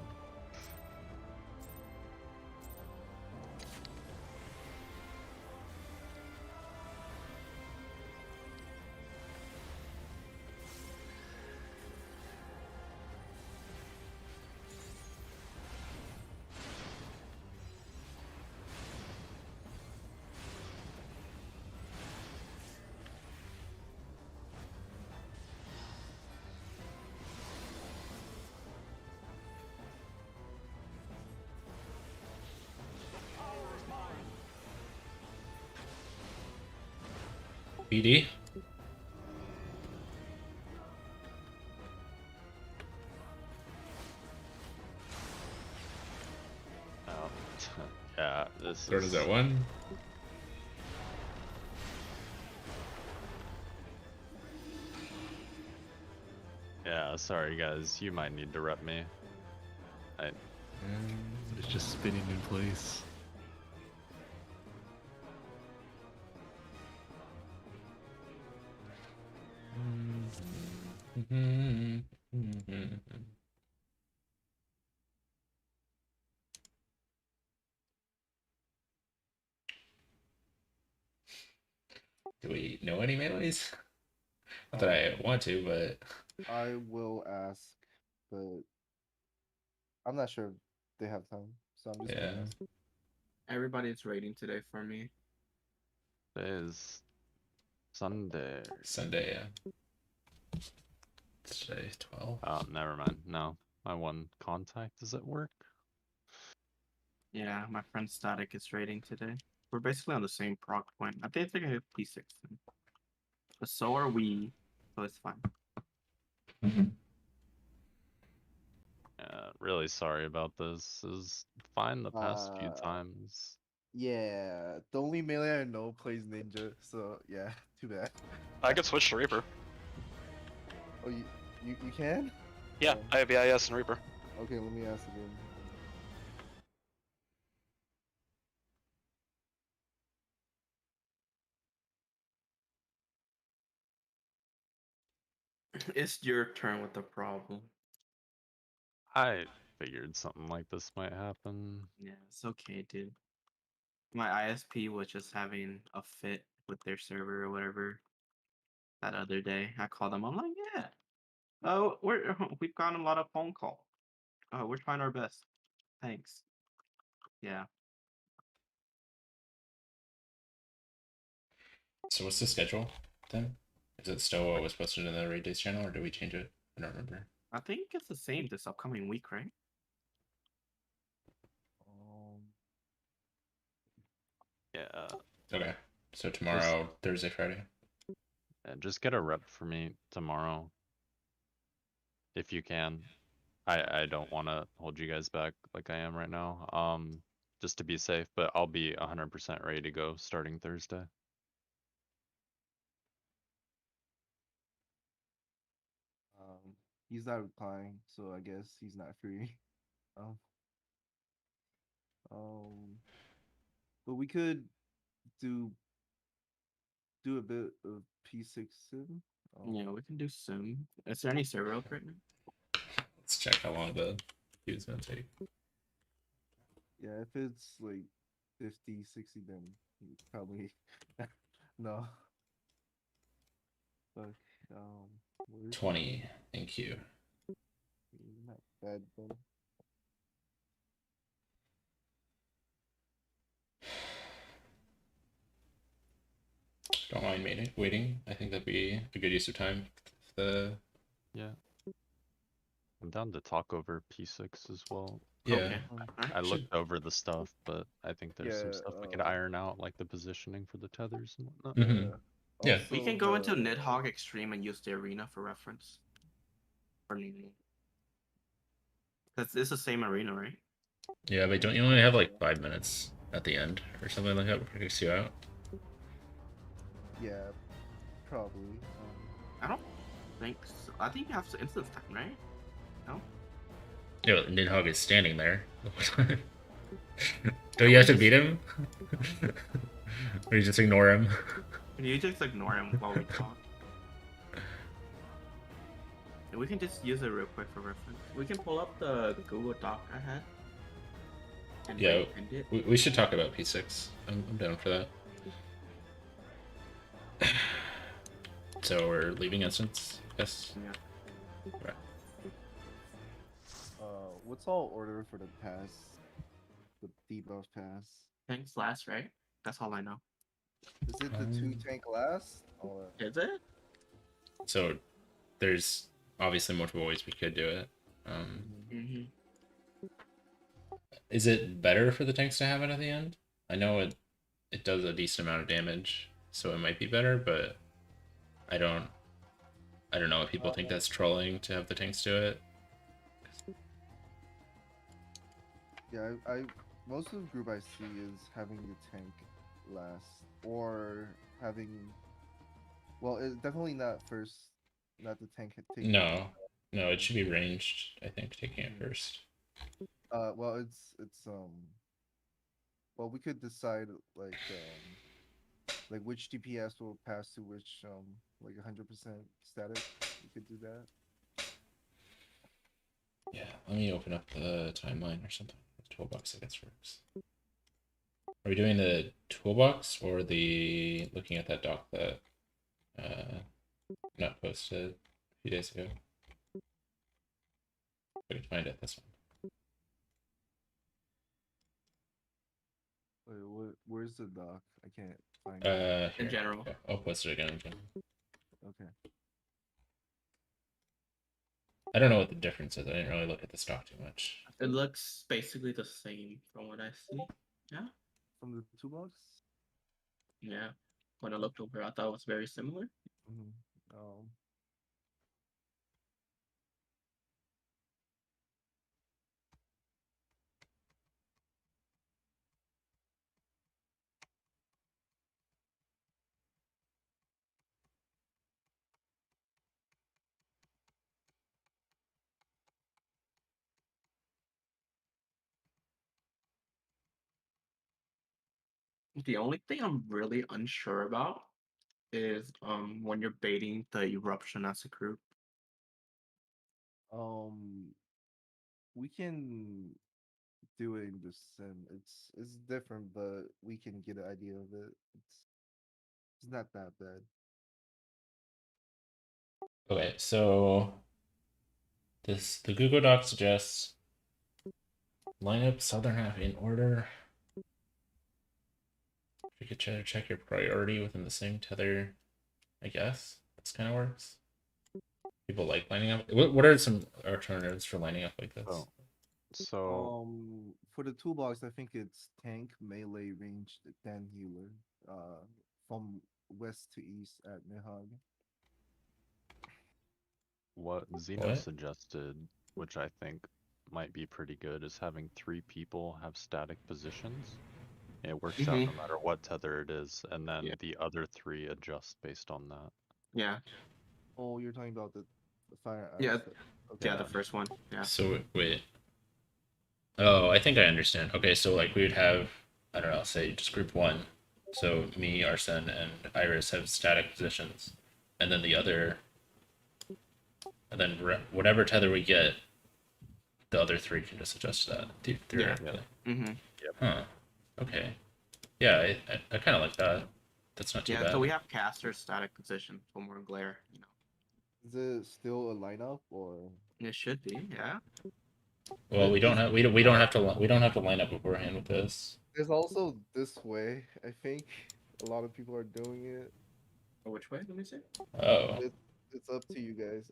BD? Oh. Yeah, this Third is... is at one. Yeah, sorry guys, you might need to rep me. It's just spinning in place. Do we know any melees? Not that I want to, but I will ask, but I'm not sure if they have time, so I'm just yeah. gonna ask. Everybody's raiding today for me. Today is Sunday. Sunday, yeah. It's today 12. Oh, never mind. No, my one contact is at work. Yeah, my friend Static is raiding today. We're basically on the same prog point. I think they're gonna hit P6. But so are we, so it's fine. Yeah, really sorry about this. This is fine the past few Uh, times. Yeah, the only melee I know plays ninja, so yeah, too bad. I could switch to Reaper. Oh, you can? Yeah, Oh, I have BIS and Reaper. okay, let me ask again. It's your turn with the problem. I figured something like this might happen. Yeah, it's okay, dude. My ISP was just having a fit with their server or whatever that other day. I called them. I'm like, yeah. Oh, we've gotten a lot of phone call. We're trying our best. Thanks. Yeah. So what's the schedule then? Is it still what was posted in the Raid Days channel, or did we change it? I don't remember. I think it's the same this upcoming week, right? Yeah, Okay. So tomorrow, Thursday, Friday. and just get a rep for me tomorrow. If you can. I don't want to hold you guys back like I am right now. Just to be safe, but I'll be 100% ready to go starting Thursday. He's not replying, so I guess he's not free. Um, but we could do a bit of P6 sim. Yeah, we can do soon. Is there any server up right now? Let's check how long the queue's gonna take. Yeah, if it's like 50, 60, then probably no. But where's 20 in queue. not bad then. Don't mind waiting. I think that'd be a good use of time. Yeah. I'm down to talk over P6 as well. Yeah. Okay. I looked over the stuff, but I think there's some stuff we could Yeah, iron out, like the positioning for the tethers and whatnot. Mhm. Yeah. We can go into Nidhogg Extreme and use the arena for reference. Because it's the same arena, right? Yeah, but don't you only have like 5 minutes at the end or something like that before it kicks you out? Yeah, probably. I don't think so. I think you have instance time, right? No? Yeah, Nidhogg is standing there. Don't you have to beat him? Or you just ignore him? You just ignore him while we talk. And we can just use it real quick for reference. We can pull up the Google Doc I had. And Yeah, end it. we should talk about P6. I'm down for that. So we're leaving instance? Yes? Yeah. Right. What's all order for the pass? The debuff pass. Tanks last, right? That's all I know. Is it the 2-tank last? Is it? So there's obviously multiple ways we could do it. Is it better for the tanks to have it at the end? I know it does a decent amount of damage, so it might be better, but I don't know if people think that's trolling to have the tanks do it. Yeah, I most of the group I see is having the tank last, or having. Well, it's definitely not first. Not the tank taking. No, it should be ranged. I think taking it first. Well, it's Well, we could decide like which DPS will pass to which like 100% static. We could do that. Yeah, let me open up the timeline or something. $12 I guess works. Are we doing the toolbox or the looking at that doc that not posted a few days ago? I can find it. This one. Wait, where's the doc? I can't find it. Here. In general. Okay, I'll post it again. Okay. I don't know what the difference is. I didn't really look at the stock too much. It looks basically the same from what I see. Yeah. From the toolbox? Yeah. When I looked over, I thought it was very similar. Mm-hmm. The only thing I'm really unsure about is when you're baiting the eruption as a group. We can do it in the sim. It's different, but we can get an idea of it. It's not that bad. Okay, so the Google Doc suggests line up southern half in order. You could check your priority within the same tether. I guess that's kind of works. People like lining up. What are some alternatives for lining up like this? Oh. So For the toolbox, I think it's tank, melee, ranged, then healer. From west to east at Nihag. what Zeno What? suggested, which I think might be pretty good, is having 3 people have static positions. It works out no matter what tether it is, and then the other 3 adjust based on that. Yeah. Oh, you're talking about the fire. Yeah. Okay. Yeah, the first one. Yeah. So wait. Oh, I think I understand. Okay, so like we would have, I don't know, say just group 1. So me, Arsene, and Iris have static positions, and then the other, and then whatever tether we get, the other 3 can just adjust to that theoretically. Mm-hmm. Huh. Okay. Yeah, I kind of like that. That's not too bad. Yeah, so we have caster static position for more glare, you know. Is it still a lineup or? It should be, yeah. Well, we don't have we don't have to line up beforehand with this. There's also this way. I think a lot of people are doing it. Or which way? Let me see. Oh. It's up to you guys.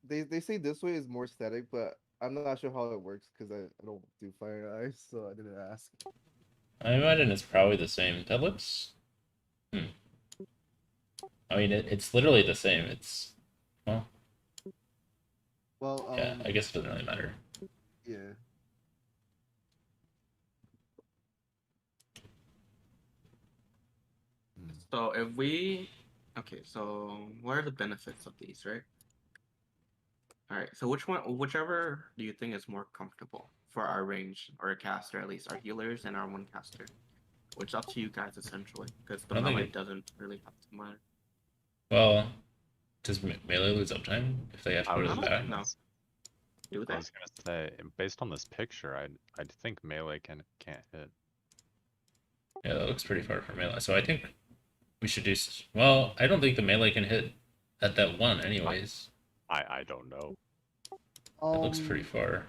They say this way is more static, but I'm not sure how it works because I don't do fire and ice, so I didn't ask. I imagine it's probably the same. That looks. I mean, it's literally the same. It's. Well, yeah, I guess it doesn't really matter. Yeah. So if we, okay, so what are the benefits of these, right? All right, so whichever do you think is more comfortable for our range or a caster, at least our healers and our one caster, which is up to you guys essentially, because the melee doesn't really have to matter. Well, does melee lose uptime if they have to go to the back? No. I was gonna say, based on this picture, I'd think melee can't hit. Yeah, that looks pretty far from melee. So I think we should do. Well, I don't think the melee can hit at that 1, anyways. I don't know. It looks pretty far.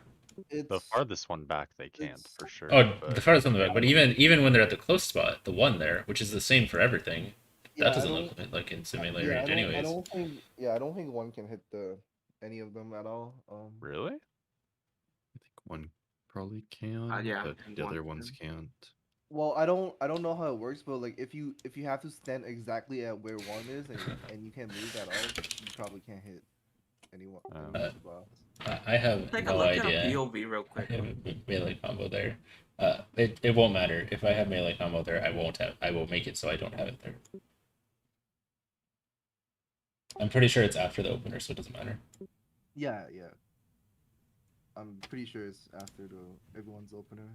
The farthest one back they can't for sure. Oh, the farthest one back. But even when they're at the close spot, the 1 there, which is the same for everything, that doesn't look like in melee range, anyways. I don't think 1 can hit any of them at all. Really? I think 1 probably can, but the other ones can't. Well, I don't know how it works, but like if you have to stand exactly at where 1 is and you can't move at all, you probably can't hit anyone. I have Take no a look idea. at POV real quick. I have a melee combo there. It won't matter if I have melee combo there. I will make it so I don't have it there. I'm pretty sure it's after the opener, so it doesn't matter. Yeah. I'm pretty sure it's after everyone's opener.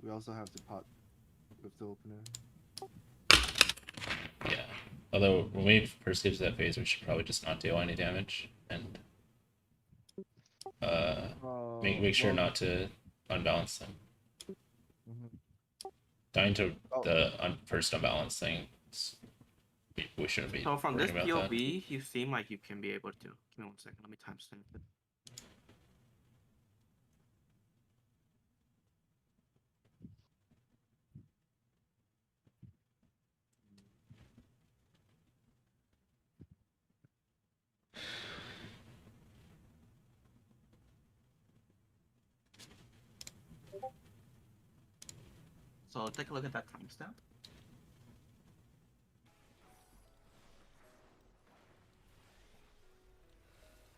We also have to pot with the opener. Yeah. Although when we first get to that phase, we should probably just not deal any damage and make sure not to unbalance thing. Mhm. Dying to Oh. the first unbalance thing. We shouldn't be. So from worrying this about POV, you seem like you can be able to. Give me 1 second. Let me timestamp it. So take a look at that timestamp.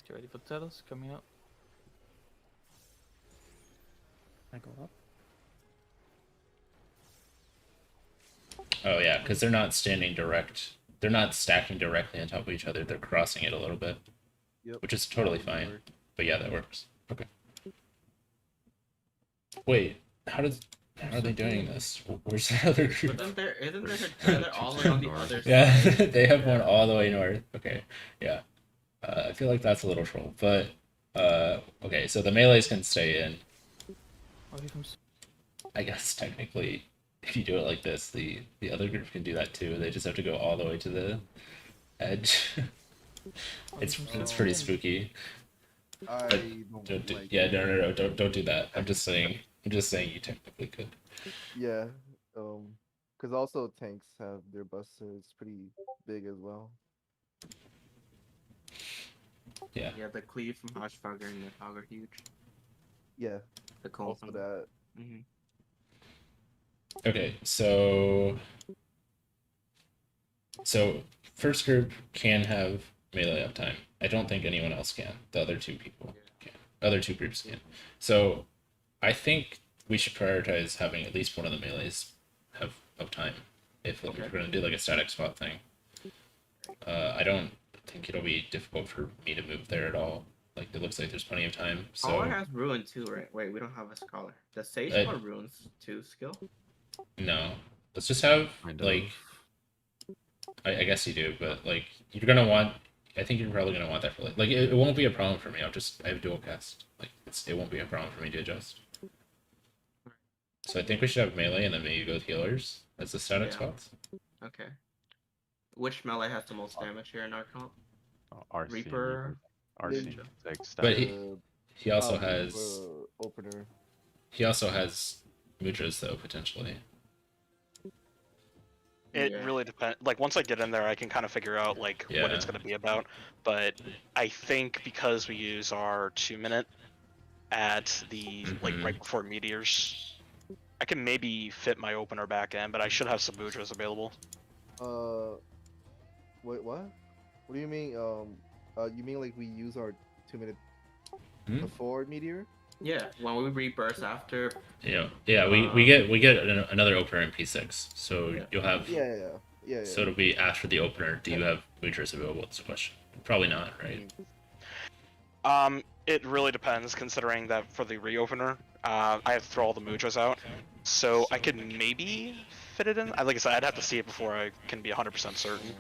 You ready for Telos coming up? I go up. that. Oh yeah, because they're not standing direct. They're not stacking directly on top of each other. They're crossing it a little bit, Yep. which is totally that would fine. work. But yeah, that works. Okay. Wait, how are they doing this? Where's the other group? Isn't there another all the way on the North. other Yeah, side? they have one all the way north. Okay, yeah. I feel like that's a little troll, but okay. So the melees can stay in. Oh, here comes. I guess technically, if you do it like this, the other group can do that too. They just have to go all the way to the edge. it's pretty spooky. I Don't don't do, like. yeah, no, don't do that. I'm just saying you technically could. Yeah. Because also tanks have their busters pretty big as well. Yeah. Yeah, the cleave from Hushfugger and the Hog are huge. Yeah. The cone Also that. Mm-hmm. Okay, so first group can have melee uptime. I don't think anyone else can. The other two people can. Other two groups can. So I think we should prioritize having at least one of the melees have uptime if we're going to do like a static spot thing. I don't think it'll be difficult for me to move there at all. Like it looks like there's plenty of time. So Scholar has ruin too, right? Wait, we don't have a scholar. Does Sage Uh, have runes too skill? no, let's just have Kind like of. I guess you do, but like you're gonna want. I think you're probably gonna want that for like it won't be a problem for me. I have dual cast. Like it won't be a problem for me to adjust. So I think we should have melee and then maybe go with healers as the static Yeah. spots. Okay. Which melee has the most damage here in our comp? RC Reaper, RC Ninja. takes But that. he also Um, has opener. he also has mudras though potentially. It Yeah. really depends. Like once I get in there, I can kind of figure out like what it's Yeah. going to be about. But I think because we use our 2-minute at the like Mhm. right before meteors, I can maybe fit my opener back in, but I should have some mudras available. Wait, what? What do you mean? You mean like we use our 2-minute Hmm? before meteor? Yeah, when we reburst after. Yeah. We get another opener in P6, so Yeah. you'll have. Yeah. So it'll be after the opener. Do you have mudras available? That's the question. Probably not, right? It really depends, considering that for the reopener, I have to throw all the mudras out, so I could maybe fit it in. Like I said, I'd have to see it before I can be 100% certain.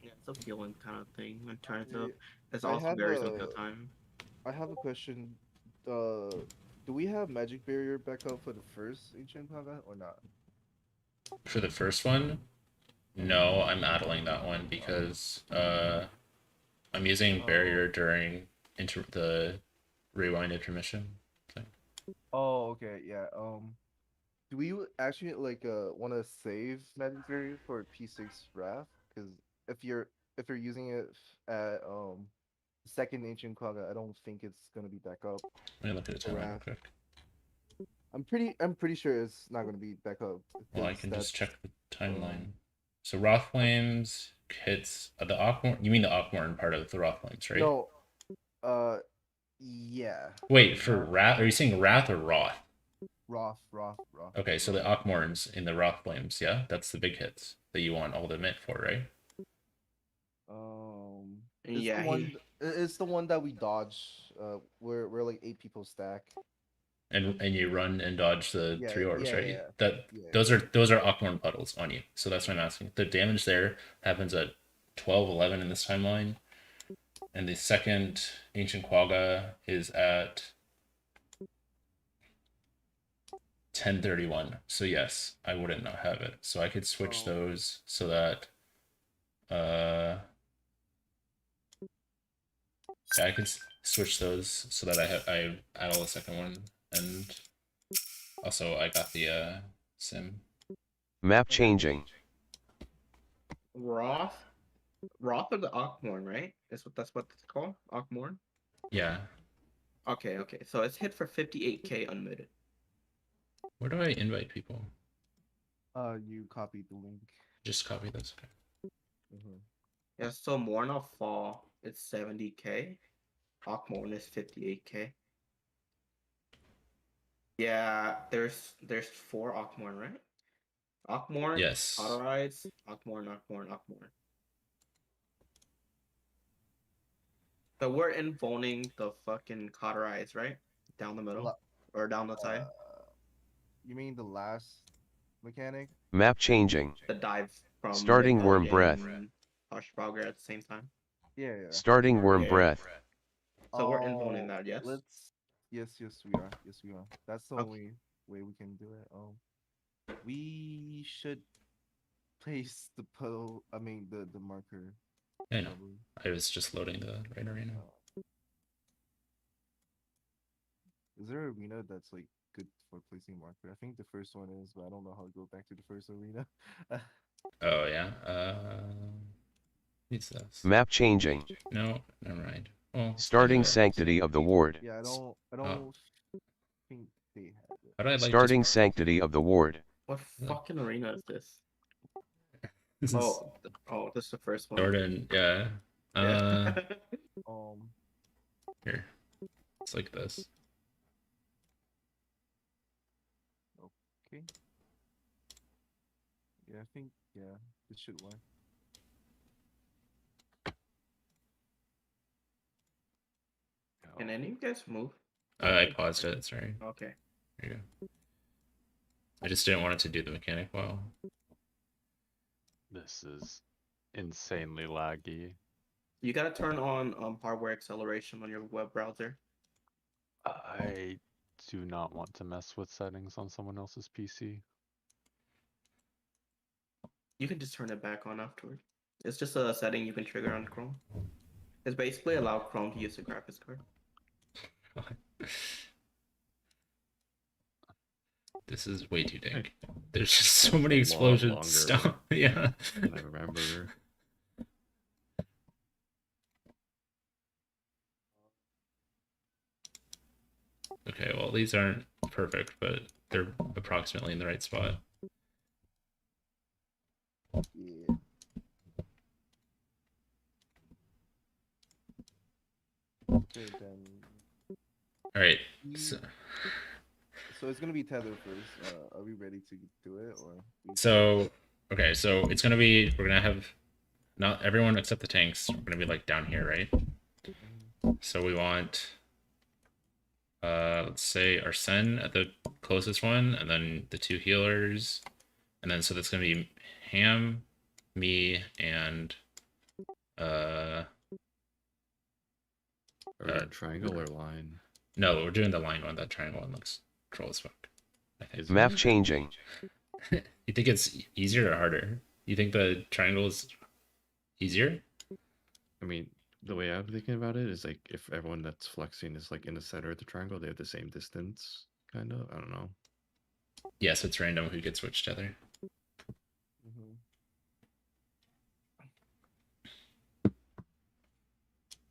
Yeah, it's a feeling kind of thing. In terms of, Yeah, it's I also have varies a- on kill time. I have a question. Do we have magic barrier backup for the first ancient Paga or not? For the first one, no, I'm idling that one because I'm using barrier during the rewind intermission thing. Oh, okay, yeah. Do we actually like want to save magic barrier for P6 Wrath? Because if you're using it at second ancient Quagga, I don't think it's gonna be back up. Let me look at the timeline real Wrath. quick. I'm pretty sure it's not gonna be back up. Well, I 'cause can just that's- check the timeline. So Wrath Flames hits the Aquamorn. You mean the Aquamorn part of the Wrath Flames, right? No, yeah. Wait, for Wrath? Are you saying Wrath or Wrath? Roth. Okay, so the Aquamorns in the Wrath Flames, yeah, that's the big hits that you want all the mint for, right? It's Yeah, the one. It's the one that we dodge. We're like 8 people stack. And you run and dodge the Yeah, 3 orbs, yeah, right? yeah, That yeah. those are Aquamorn puddles on you. So that's what I'm asking. The damage there happens at 12:11 in this timeline, and the second Ancient Quagga is at 1031. So yes, I wouldn't not have it. So I could switch Oh. those so that yeah, I could switch those so that I add all the second one, and also I got the sim. Map changing. Roth or the Ockmorn, right? That's what it's called? Ockmorn? Yeah. Okay, okay. So it's hit for 58k unmuted. Where do I invite people? You copied the link. Just copy this. Okay. Mm-hmm. Yeah, so Morn of Fall it's 70k. Ockmorn is 58k. Yeah, there's 4 Ockmorn, right? Ockmorn, Yes. Autorize, Ockmorn. So we're invoning the fucking cauterize, right? Down the middle or down the side. You mean the last mechanic? Map changing. The dive from Starting worm breath. Harsh Frogger at the same time. Yeah. Starting worm Yeah. breath. So we're invoning that, yes. Yes, we are. Yes, we are. That's the only way we can do it. We should place the the marker. I know. I was just loading the right arena. Is there an arena that's like good for placing marker? I think the first one is, but I don't know how to go back to the first arena. Oh yeah. What's this? Map changing. No, never mind. Oh, Starting sanctity of the ward. Yeah, I don't think they have it. How do I like Starting sanctity of the ward. What fucking arena is this? This oh, this is the first one. Jordan, yeah. Here. It's like this. Okay. Yeah, I think this should work. Can any of you guys move? I paused it, sorry. Okay. There you go. I just didn't want it to do the mechanic well. This is insanely laggy. You gotta turn on hardware acceleration on your web browser. I do not want to mess with settings on someone else's PC. You can just turn it back on afterward. It's just a setting you can trigger on Chrome. It's basically allow Chrome to use the graphics card. This is way too dank. There's just so many explosions. Stop. Yeah. I remember. Okay, well these aren't perfect, but they're approximately in the right spot. Yeah. Okay, then. All right. So it's gonna be tether first. Are we ready to do it, or? So okay, so it's gonna be we're gonna have not everyone except the tanks. We're gonna be like down here, right? So we want let's say Arsene at the closest one, and then the 2 healers, and then so that's gonna be Ham, me, and triangle or line? No, we're doing the line one. That triangle one looks troll as fuck. I think. Map changing. You think it's easier or harder? You think the triangle is easier? I mean, the way I'm thinking about it is like if everyone that's flexing is like in the center of the triangle, they have the same distance, kind of. I don't know. Yeah, so it's random who gets switched together.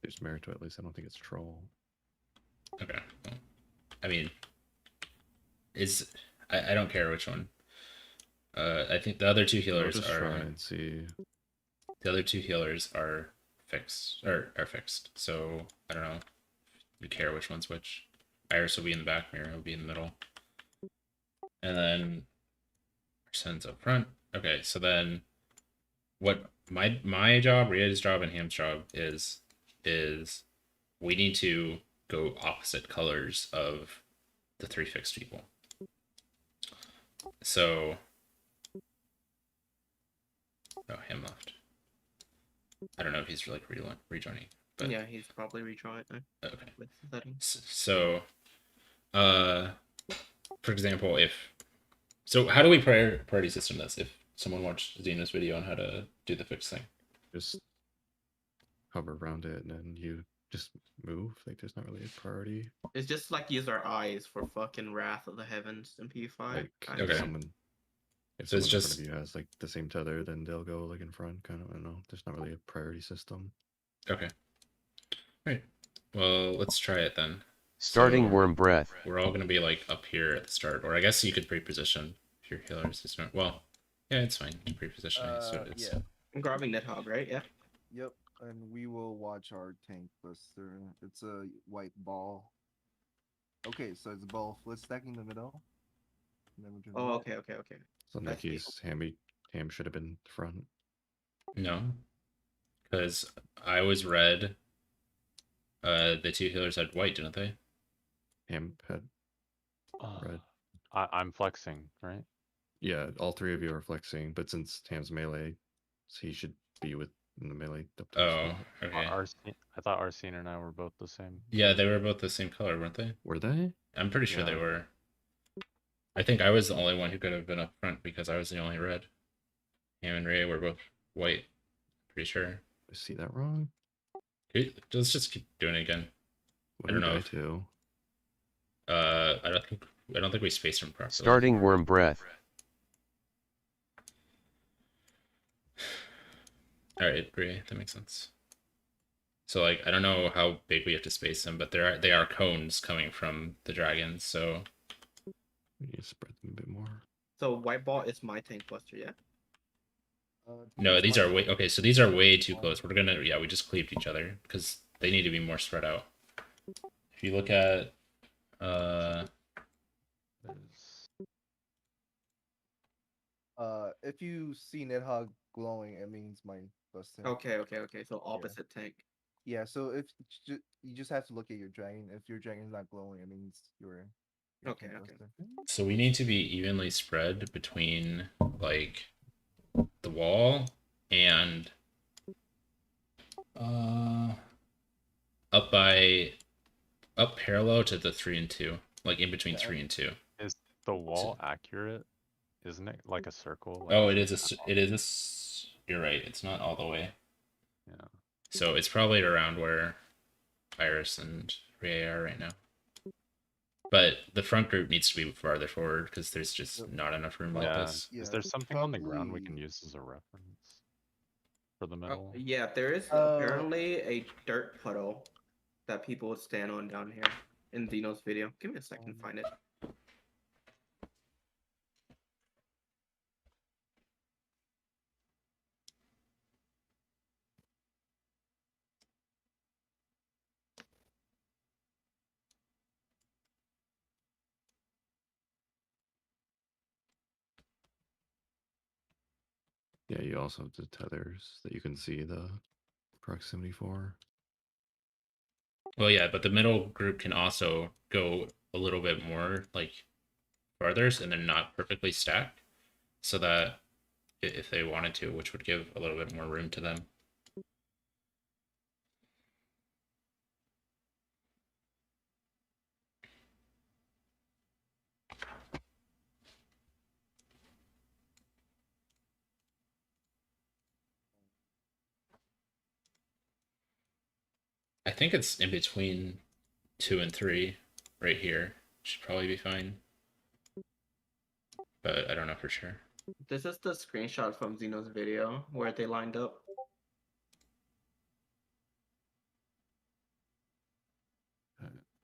There's merit to it, at least. I don't think it's troll. Okay. Well, I mean, I don't care which one. I think the other 2 healers just are. Try and see. The other 2 healers are fixed or are fixed. So I don't know. If you care which one's which. Iris will be in the back. Mira will be in the middle. And then Arsene's up front. Okay, so then what my job, Ria's job, and Ham's job is we need to go opposite colors of the 3 fixed people. So Ham left. I don't know if he's like rejoining. But yeah, he's probably rejoining. Okay. With settings. So for example, if so, how do we priority system this? If someone watched Xeno's video on how to do the fix thing, Just hover around it and then you just move. Like there's not really a priority. It's just like use our eyes for fucking Wrath of the Heavens in P5. Like kinda. if Okay. someone if So it's someone in front just- of you has like the same tether, then they'll go like in front. Kind of. I don't know. There's not really a priority system. okay. Right. Well, let's try it then. Starting So, worm breath. We're all gonna be like up here at the start, or I guess you could pre-position if your healers is not. Well, yeah, it's fine. Pre-positioning, so it's. Yeah. I'm grabbing Nidhogg, right? Yeah. Yep. And we will watch our tank buster. It's a white ball. Okay, so it's both. Let's stack in the middle. And then we're doing Oh, that. okay. So in I that see. case, Ham should have been front. No, because I was red. The two healers had white, didn't they? Ham had red. I'm flexing, right? Yeah, all three of you are flexing, but since Ham's melee, so he should be in the melee. Up to his Oh, spot. okay. I thought Arsene and I were both the same. Yeah, they were both the same color, weren't they? Were they? I'm pretty sure they Yeah. were. I think I was the only one who could have been up front because I was the only red. Ham and Ray were both white. Pretty sure. I see that wrong. Let's just keep doing it again. What I don't did know I if- do? I don't think we spaced them properly. Starting worm breath. All right, great. That makes sense. So like, I don't know how big we have to space them, but they are cones coming from the dragons. So We need to spread them a bit more. So white ball is my tank buster, yeah. no, it's these my- are way okay. So these are way too close. We're gonna we just cleaved each other because they need to be more spread out. If you look at If you see Nidhogg glowing, it means mine busting. Okay. So opposite tank. Yeah, so if you just have to look at your dragon. If your dragon's not glowing, it means your Okay, tank okay. buster. so we need to be evenly spread between like the wall and up parallel to the 3 and 2, like in between 3 and 2. Is the wall accurate? Isn't it like a circle? Like Oh, a it is circle? you're right. It's not all the way. Yeah. So it's probably around where Iris and Ray are right now. But the front group needs to be farther forward because there's just not enough room like Yeah. this. Yeah, Is there it's something on the ground we can probably- use as a reference for the middle? Yeah, there is apparently a dirt puddle that people would stand on down here in Dino's video. Give me a second to find it. Yeah, you also have the tethers that you can see the proximity for. Well, yeah, but the middle group can also go a little bit more like farther, and they're not perfectly stacked, so that if they wanted to, which would give a little bit more room to them. I think it's in between 2 and 3 right here. Should probably be fine. But I don't know for sure. This is the screenshot from Xeno's video where they lined up.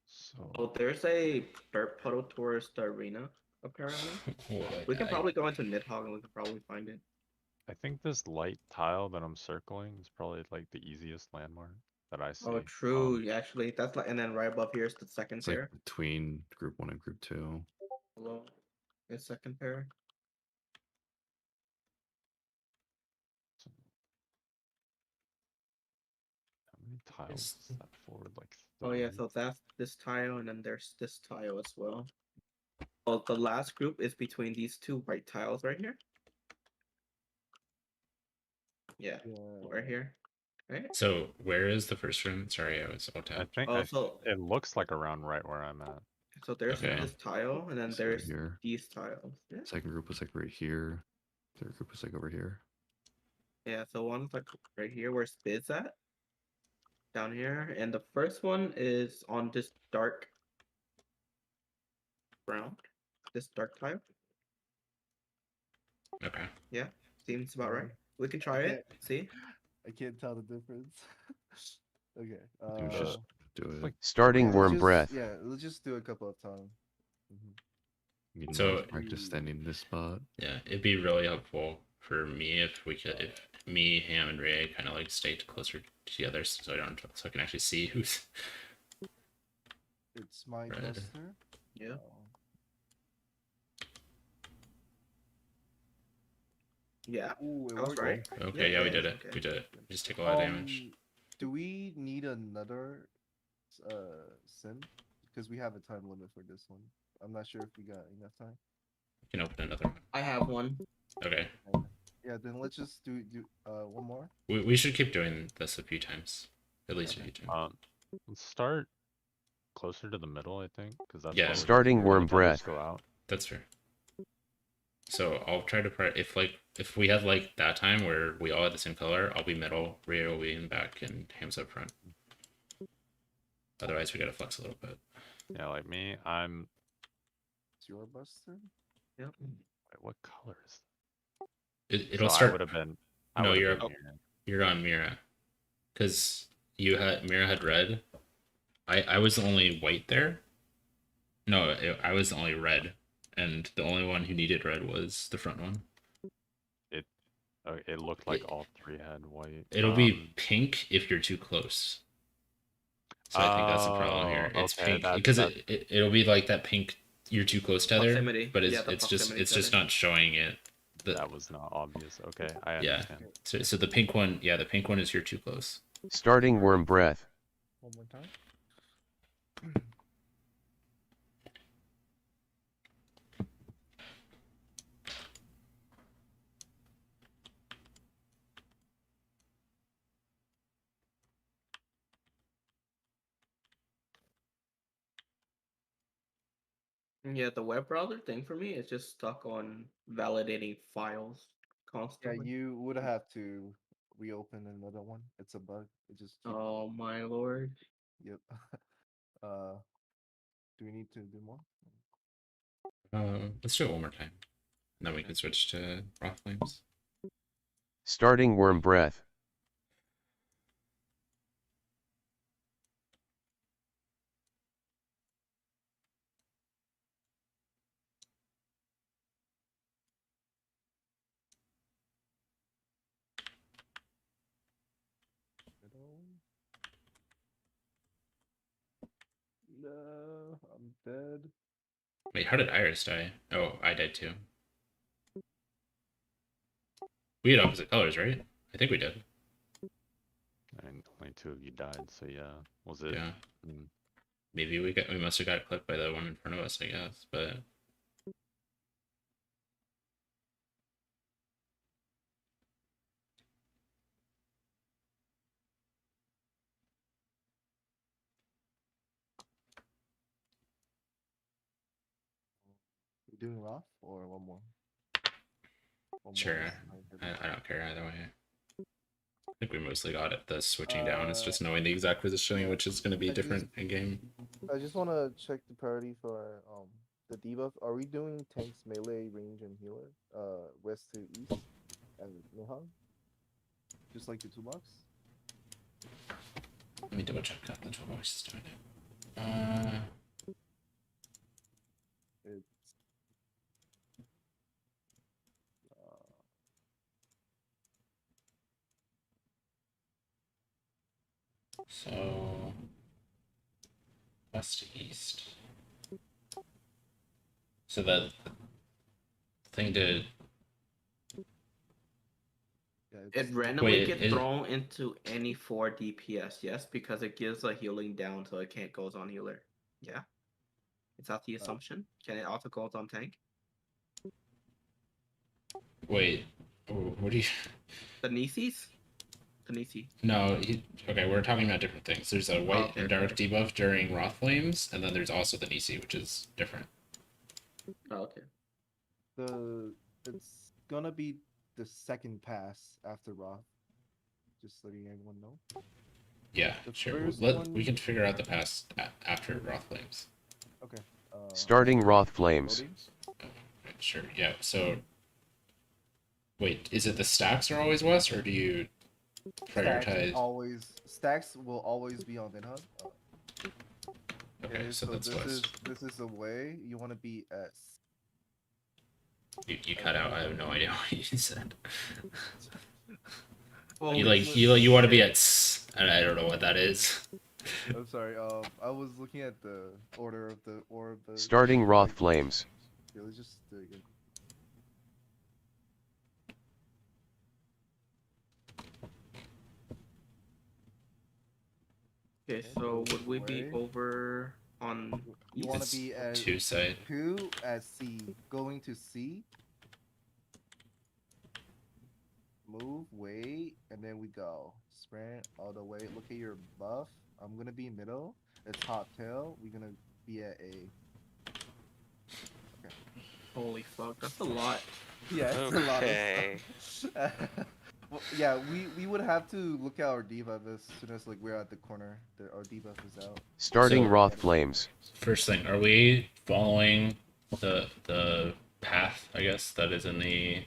So Oh, there's a dirt puddle towards the arena, apparently. We can probably go into Nidhogg and we can probably find it. I think this light tile that I'm circling is probably like the easiest landmark that I see. Oh, true. Actually, that's like, and then right above here is the second It's like pair. between group 1 and group 2. Hello, the second pair. How many tiles is that forward? Like Oh yeah, 30? so that's this tile, and then there's this tile as well. Well, the last group is between these two white tiles right here. Yeah, right here. Right? So where is the first room? Sorry, I was all I tapped. think Oh, so it looks like around right where I'm at. So there's Okay. this tile, and then It's right there's here. these tiles. Yeah. Second group was like right here. Third group was like over here. Yeah. So one's like right here where Spid's at. Down here, and the first one is on this dark brown. This dark tile. Okay. Yeah. Seems about right. Um, We can try it. See. I can't tell the difference. Okay. Dude, just do it. Starting let's worm just, breath. Yeah, let's just do a couple of times. You can So- always practice standing in this spot. Yeah, it'd be really helpful for me if we could, if me, Ham, and Ray kind of like stayed closer together, so I can actually see who's. It's my Right. cluster. Yeah. Yeah. Ooh, it That was worked. right. Okay, Yeah, yeah, we yeah, did it. okay. We did it. We just take a lot of damage. Do we need another sim? Because we have a time limit for this one. I'm not sure if we got enough time. We can open another one. I have one. Okay. Yeah, then let's just do one more. We should keep doing this a few times, at least a few times. Let's start closer to the middle, I think, because that's Yeah. where Starting the worm others breath. Go out. That's fair. So I'll try to if we have like that time where we all have the same color, I'll be middle, Ray will be in back, and Ham's up front. Otherwise, we gotta flex a little bit. Yeah, like me, It's your buster. Yep. Wait, what color is? It'll So I start. would have been. No, would've you're been up. here. You're on Mira, because Mira had red. I was the only white there. No, I was the only red, and the only one who needed red was the front one. It looked like It- all three had white. It'll be pink if you're too close. So I think that's the problem here. Oh, It's okay, pink that- because that- it'll be like that pink. You're too close together, Proximity. but Yeah, the it's just proximity not setting. showing it. That was not obvious. Okay, I Yeah. understand. So the pink one, yeah, the pink one is you're too close. Starting worm breath. One more time. Yeah, the web browser thing for me is just stuck on validating files Yeah, constantly. you would have to reopen another one. It's a bug. It just keep. Oh my lord. Yep. Do we need to do more? Let's do it one more time. And then we can switch to raw flames. Starting worm breath. No, I'm dead. Wait, how did Iris die? Oh, I died too. We had opposite colors, right? I think we did. And only two of you died, so yeah. Was it? Yeah. Mm, Maybe we must have got clipped by the one in front of us, I guess. But You doing rough or one more? One more sure, is fine. I don't care either way. I think we mostly got it. The switching down. It's just knowing the exact positioning, which is going to be I different in game. I just want to check the priority for the debuff. Are we doing tanks, melee, range, and healer? West to east and Nihon? Just like the toolbox? Let me double check that the toolbox is doing it. It's So west to east. So that thing did. yeah, It randomly Wait, gets it- thrown into any 4 DPS, yes, because it gives a healing down so it can't goes on healer. Yeah. Is that the assumption? Can it also goes on tank? Wait, what do you? The Nisis? Tanisi. No, okay, we're talking about different things. There's a white okay, and dark debuff during Wrath Flames, and then there's also the Nisi, which is different. Oh, okay. It's gonna be the second pass after Roth. Just letting everyone know. Yeah, The sure. first We one- can figure out the pass after Wrath Flames. Okay. Starting Wrath Flames. loading. Sure, yeah. So, wait, is it the stacks are always west, or do you prioritize? Stacks will always be on Minhug. Okay, so that's west. This is the way you want to be at. You cut out. I have no idea what you said. Well, you want to be at. I don't know what that is. I'm sorry. I was looking at the order of the orb. Starting Wrath Flames. Yeah, let's just do it again. Okay, so would we be over on? You want to be at 2 side. 2 at C, going to C. Move, wait, and then we go. Sprint all the way. Look at your buff. I'm gonna be middle. It's hot tail. We're gonna be at A. Okay. Holy fuck, that's a lot. Yeah, it's Okay. a lot of stuff. Well, yeah, we would have to look at our debuff as soon as like we're at the corner. Our debuff is out. Starting So- Wrath Flames. First thing, are we following the path? I guess that is in the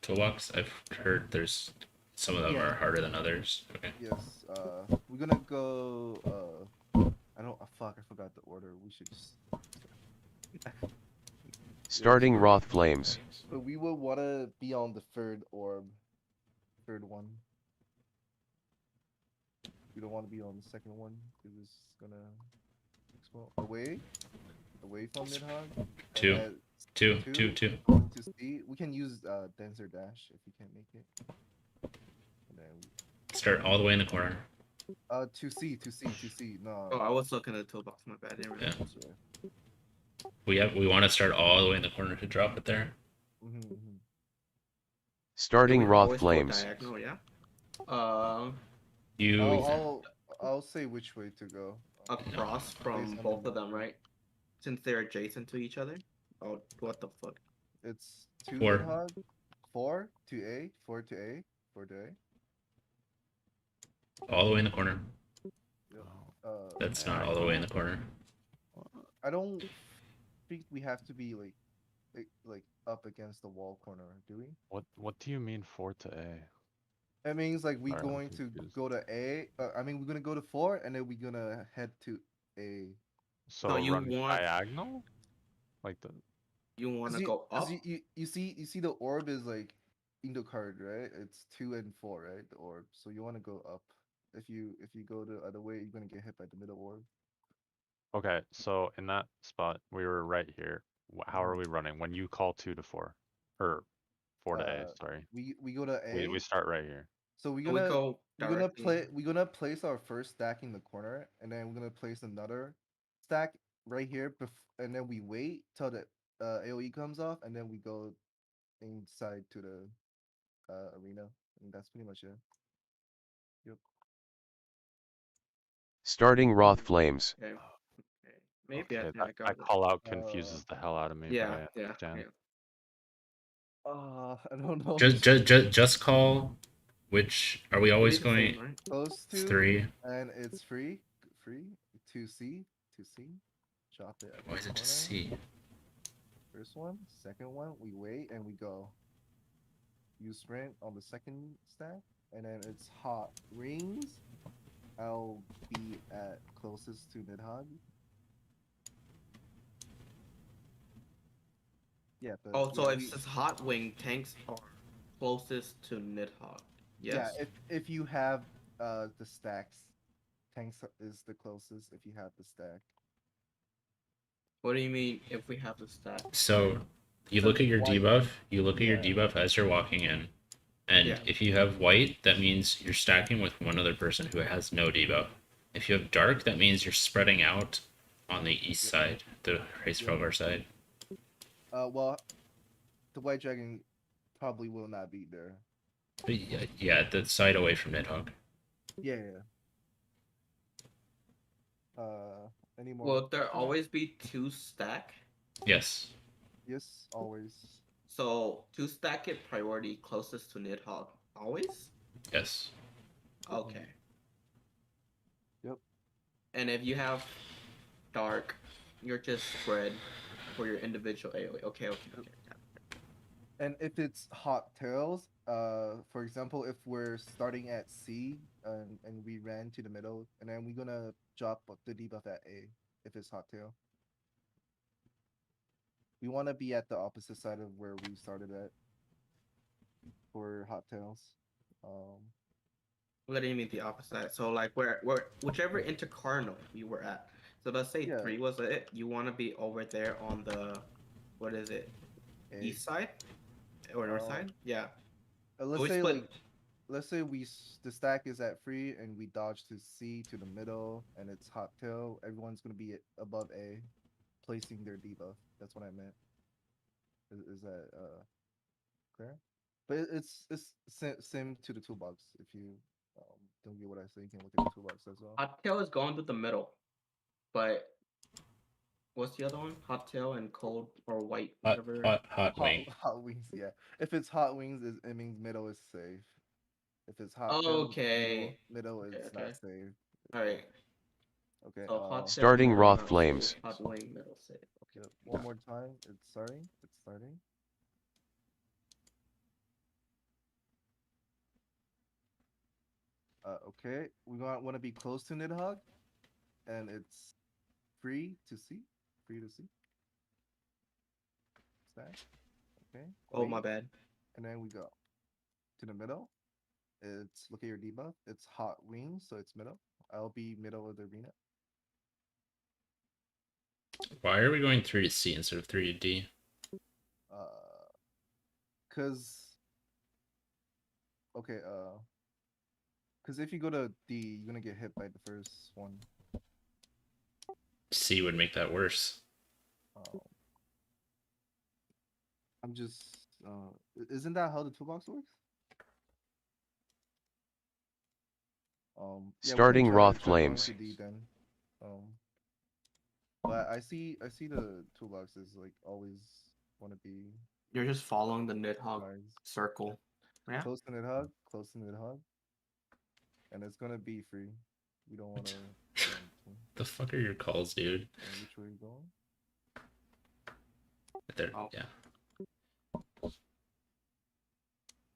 toolbox. I've heard there's some of them Yeah. are harder than others. Okay. Yes. We're gonna go. I don't. Fuck. I forgot the order. We should just. Starting Wrath Flames. But we would want to be on the third orb. Third one. We don't want to be on the second one because it's gonna explode. Away from Midhog. Two. And Two. going to C. We can use Denser Dash if we can't make it. And then Start all the way in the corner. to C. No. Oh, I was looking at the toolbox. My bad. I didn't realize. Yeah. We want to start all the way in the corner to drop it there. Mm-hmm. Starting We Wrath always go Flames. diagonal, yeah. You I'll say which way to go. Across from Please, both of them, right? Since they're adjacent to each other. Oh, what the fuck? It's 2 4. Midhog, 4 to A, 4 to A, 4 to A. all the way in the corner. That's That's not all the way in the corner. I don't think we have to be like up against the wall corner, do we? What do you mean 4 to A? That means like we're Alright, I'm going to confused. go to A. I mean we're gonna go to 4 and then we're gonna head to A. So you run want- diagonal? Like the You want to you, go up? 'cause you see the orb is like in the card, right? It's 2 and 4, right? The orb. So you want to go up. If you go the other way, you're gonna get hit by the middle orb. Okay, so in that spot, we were right here. How are we running? When you call 2 to 4, or 4 to A, sorry. We go to A. We start right here. So We go directly. we're gonna place our first stack in the corner, and then we're gonna place another stack right here, and then we wait till the AOE comes off, and then we go inside to the arena, and that's pretty much it. Yep. Starting Wrath Flames. Okay. Maybe Okay, I think I got that it. call out confuses the hell out of me. but I Yeah, yeah, understand. yeah. I don't know. Just call. Which are we always It'd be the going? same, right? Close to 3. and it's free to C. Drop it. At Why the is it to corner. C? First one, second one, we wait and we go. You sprint on the second stack, and then it's hot rings. I'll be at closest to Nidhogg. Yeah, but Oh, so yeah, it says hot wing tanks are closest to Nidhogg. Yes. yeah, if you have the stacks, tanks is the closest if you have the stack. What do you mean if we have the stack? So you look at your White. debuff. You look at your Yeah. debuff as you're walking in, and Yeah. if you have white, that means you're stacking with one other person who has no debuff. If you have dark, that means you're spreading out on the east side, the race Frogar side. Well, the white dragon probably will not be there. Yeah, the side away from Nidhogg. Yeah, yeah. Any more? Will there questions? always be 2 stack? Yes. Yes, always. So 2 stack it priority closest to Nidhogg. Always? Yes. Okay. Yep. And if you have dark, you're just spread for your individual AoE. Okay. And if it's hot tails, for example, if we're starting at C and we ran to the middle, and then we're gonna drop the debuff at A if it's hot tail. We want to be at the opposite side of where we started at for hot tails. What do you mean the opposite? So like where whichever intercardinal you were at. So let's say Yeah. 3 was it. You want to be over there on the, what is it? A. East side or north side? Yeah. Let's we say split- like, let's say the stack is at free and we dodge to C to the middle and it's hot tail. Everyone's gonna be above A, placing their debuff. That's what I meant. Is that clear? But it's same to the toolbox. If you don't get what I say, you can look at the toolbox as well. Hot tail is going to the middle, but what's the other one? Hot tail and cold or white, whatever. Hot wing. Hot wings, yeah. If it's hot wings, it means middle is safe. If it's hot tails, Okay. middle is Okay. not safe. All right. Okay. So hot tail, Starting middle, Roth not Flames. safe. Hot wing, middle safe. Okay. Yep. One more time. It's starting. It's starting. Okay. We want to be close to Nidhogg, and it's free to see. Free to see. Stack. Okay. Oh, my wait, bad. And then we go to the middle. It's look at your debuff. It's hot wings, so it's middle. I'll be middle of the arena. Why are we going 3 to C instead of 3 to D? Cause okay, cause if you go to D, you're gonna get hit by the first one. C would make that worse. I'm just isn't that how the toolbox works? Yeah, we can Starting try Roth going Flames. to D then. But I see the toolbox is like always want to be You're just following the Nidhogg nice. circle. Yeah. Close to Nidhogg, close to Nidhogg. And it's gonna be free. You don't wanna The fuck are your calls, dude? which way you going? There, Oh. yeah.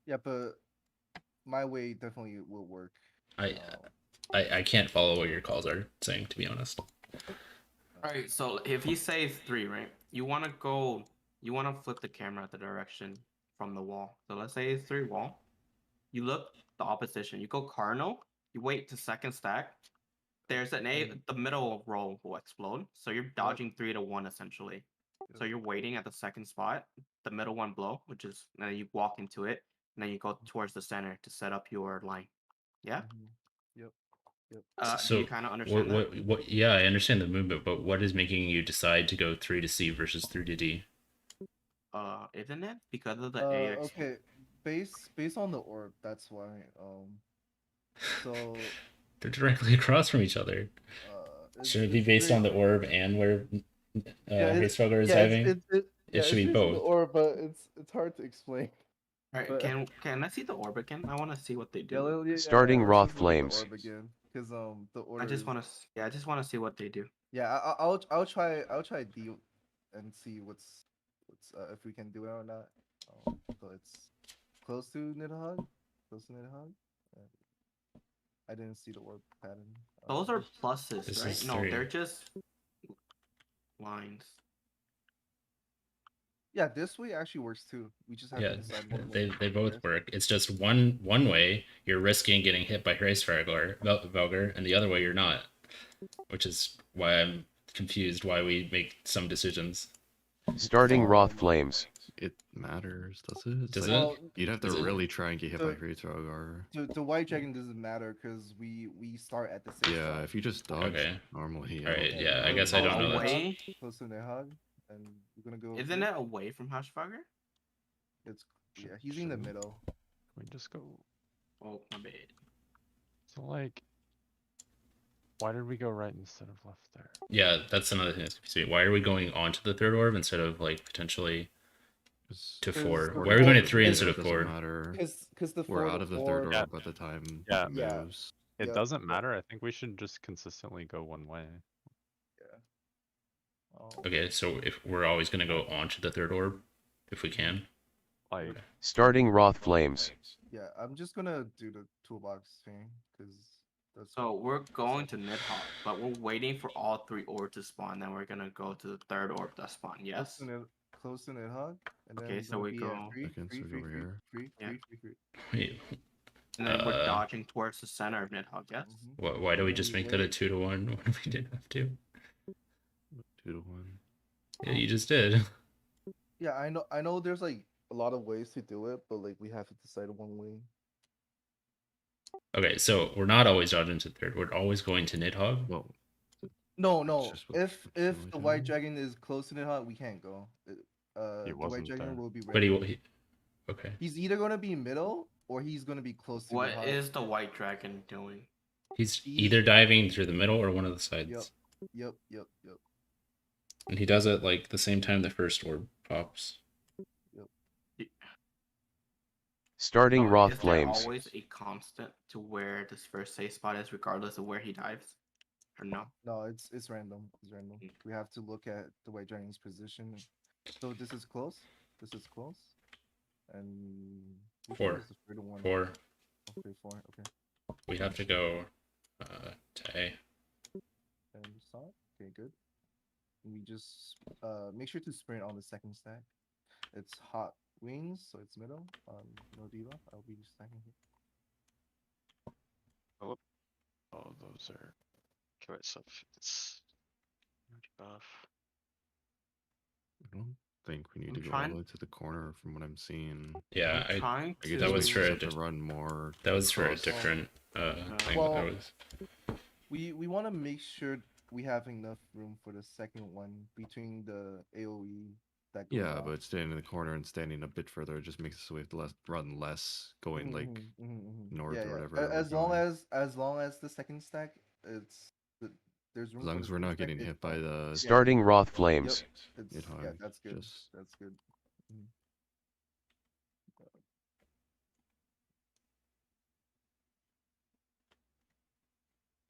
Yeah, but my way definitely will work. I can't follow what your calls are saying, to be honest. Alright, so if you say 3, right? You want to flip the camera the direction from the wall. So let's say it's 3 wall. You look the opposition. You go cardinal. You wait to second stack. There's an A. The middle row will explode. So you're dodging 3 to 1 essentially. So you're waiting at the second spot. The middle one blow, which is, and then you walk into it, and then you go towards the center to set up your line. Yeah. Yep. So do you kind of understand that? what? Yeah, I understand the movement, but what is making you decide to go 3 to C versus 3 to D? Isn't it because of the AX? Okay, based on the orb, that's why. So They're directly across from each other. Should it be based on the orb and where Haystogger is diving? It should be both. The orb, but it's hard to explain. All right, But- can I see the orb again? I want to see what they do. Starting Roth let's look at the Flames. orb again, because the order. I just want to see what they do. Yeah, I'll try D and see what's if we can do it or not. So it's close to Nidhogg. I didn't see the orb pattern. Those are pluses, This right? is No, 3. they're just lines. Yeah, this way actually works too. We just have Yeah, to decide one they way. both work. It's just one way you're risking getting hit by Haystogger, and the other way you're not. Which is why I'm confused why we make some decisions. Starting Roth Flames. It matters, does it? Does Like, it? You'd have to Does it? really try and get hit by The- Haystogger or The white dragon doesn't matter because we start at the same yeah, spot. if you just dodge Okay. normally. Alright, yeah, I guess I don't know that. Away? Close to Nidhogg, and we're gonna go. Isn't it away from Hashfagger? It's he's in the middle. we just go? Oh, my bad. So like, why did we go right instead of left there? Yeah, that's another thing that's confusing me. Why are we going onto the third orb instead of like potentially to 4? the Why are we going to fourth- 3 it- instead of Doesn't 4? matter. Because the We're out of the third orb. Yeah. orb by the time Yeah. it Yeah. moves. It Yep, doesn't yep. matter. I think we should just consistently go one way. Oh. Okay, so if we're always going to go onto the third orb, if we can. Like, Starting Wrath Flames. Yeah, I'm just gonna do the toolbox thing because that's. So we're going to Nidhogg, but we're waiting for all 3 orbs to spawn. Then we're gonna go to the third orb that spawn. Yes. Close to Nidhogg, and then Okay, we're so gonna we be go- at free, Second, free, so free, over free, here. free, Yeah. free, free, free. Wait, And then we're dodging towards the center of Nidhogg. Yes. why do we And just then make that a wait. 2 to 1 when we didn't have to? 2 to 1. Yeah, you just did. Yeah, I know. There's like a lot of ways to do it, but like we have to decide one way. Okay, so we're not always dodging to third. We're always going to Nidhogg. Well, No. just what- If what's the the white white dragon is close to Nidhogg, we can't go. The white wasn't dragon there. will be But ready. okay. He's either gonna be middle or he's gonna be close to What Nidhogg. is the white dragon doing? He's either diving through the middle or one of the sides. Yep. And he does it like the same time the first orb pops. Starting So Wrath is there Flames. always a constant to where this first safe spot is, regardless of where he dives, or no? No, it's random. It's random. We have to look at the white dragon's position. So this is close. This is close. And which one 4. is the third one? 4. Okay, 4. Okay. We have to go to A. And stop. Okay, good. And we just make sure to sprint on the second stack. It's hot wings, so it's middle. No diva. I'll be stacking here. oh, those are. Okay, wait, so it's buff. I don't think we need I'm to go all trying- the way to the corner from what I'm seeing. Yeah, I'm trying I to. guess that we was just for a have to di- run more. that was for a across. different thing. Well, that was We want to make sure we have enough room for the second one between the AOE that goes Yeah, off. but standing in the corner and standing a bit further just makes it so we have to run less, going like north or whatever. we're As long going. as the second stack, there's room. As long for as the we're second not stack, getting it's hit by fine. the Starting Wrath Flames. It's, Nidhogg, yeah, that's good. just- That's good. Mhm.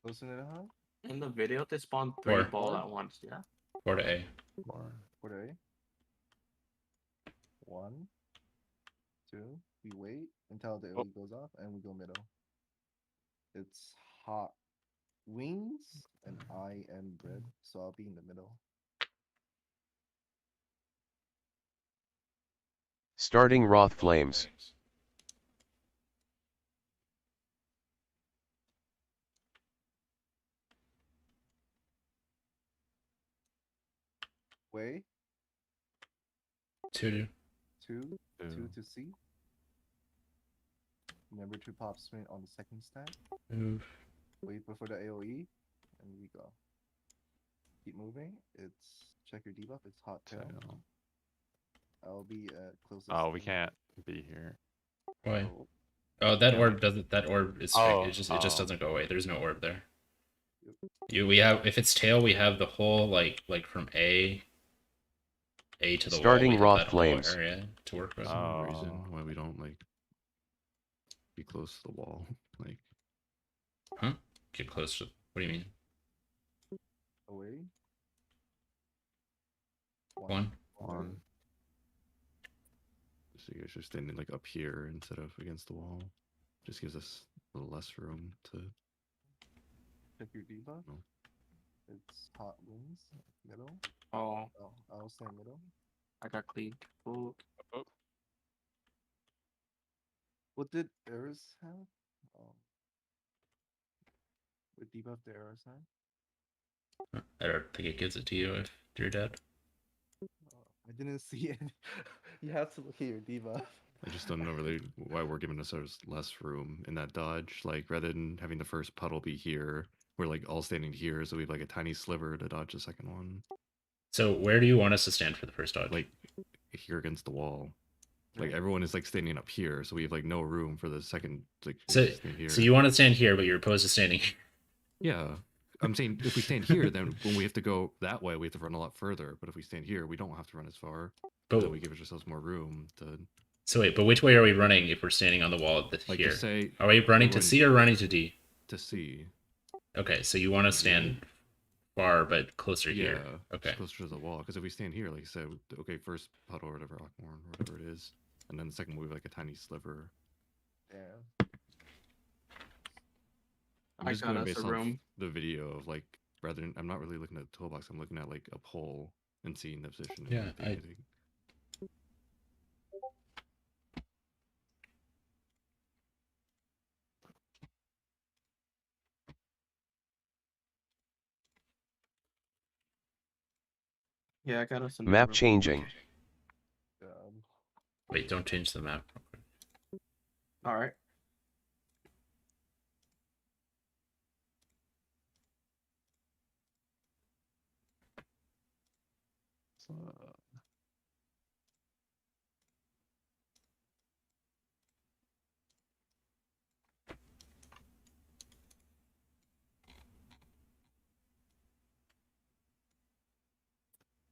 Close to Nidhogg? In the video, they spawn 3 Four. ball at once. Yeah. 4 to A. For the A. 1, 2. We wait until the AOE goes off, and we go middle. It's hot wings, and I am red, so I'll be in the middle. Starting Wrath Flames. Way 2 2 Two. to C. Remember to pop sprint on the second stack. to move. Wait before the AOE, and we go. Keep moving. It's check your debuff. It's hot tail. Tail. I'll be at closest. Oh, we lane. can't be here. Why? Oh, Oh, that Yeah. orb doesn't. That orb is. Oh, It just oh. doesn't go away. There's no orb there. Yep. We have, if it's tail, we have the whole like from A to the Starting wall. We have Wrath that whole Flames. area to work with. There's no reason Oh. why we don't like be close to the wall. Like Huh? Get close to. What do you mean? away. 1. One. so you guys are standing like up here instead of against the wall. Just gives us a little less room to. Check your debuff. No. It's hot wings. Middle. Oh, Oh, I'll stand middle. I got cleaned. Oh, What did Eris have? What debuff did Eris have? I don't think it gives it to you if you're dead. I didn't see it. You have to look at your debuff. I just don't know really why we're giving ourselves less room in that dodge. Like rather than having the first puddle be here, we're like all standing here, so we have like a tiny sliver to dodge the second one. So where do you want us to stand for the first dodge? Like here against the wall. Like Right. everyone is like standing up here, so we have like no room for the second like So, stand here. so you want to stand here, but you're opposed to standing here. Yeah. I'm saying if we stand here, then when we have to go that way, we have to run a lot further. But if we stand here, we don't have to run as far. But Then we give ourselves more room to so wait, but which way are we running if we're standing on the wall at the, like here? to say Are we running to everyone- C or running to D? to see. Okay, so you want to stand far but closer Yeah, here. Okay. just closer to the wall. Because if we stand here, like I said, okay, first puddle or whatever, Aquamorn, or whatever it is, and then the second move like a tiny sliver. Yeah. I'm I just got going us based a on room. the video of like rather than I'm not really looking at the toolbox. I'm looking at like a pole and seeing the position. Yeah, I think. Yeah, I got us a Map changing. Wait, don't change the map. All right.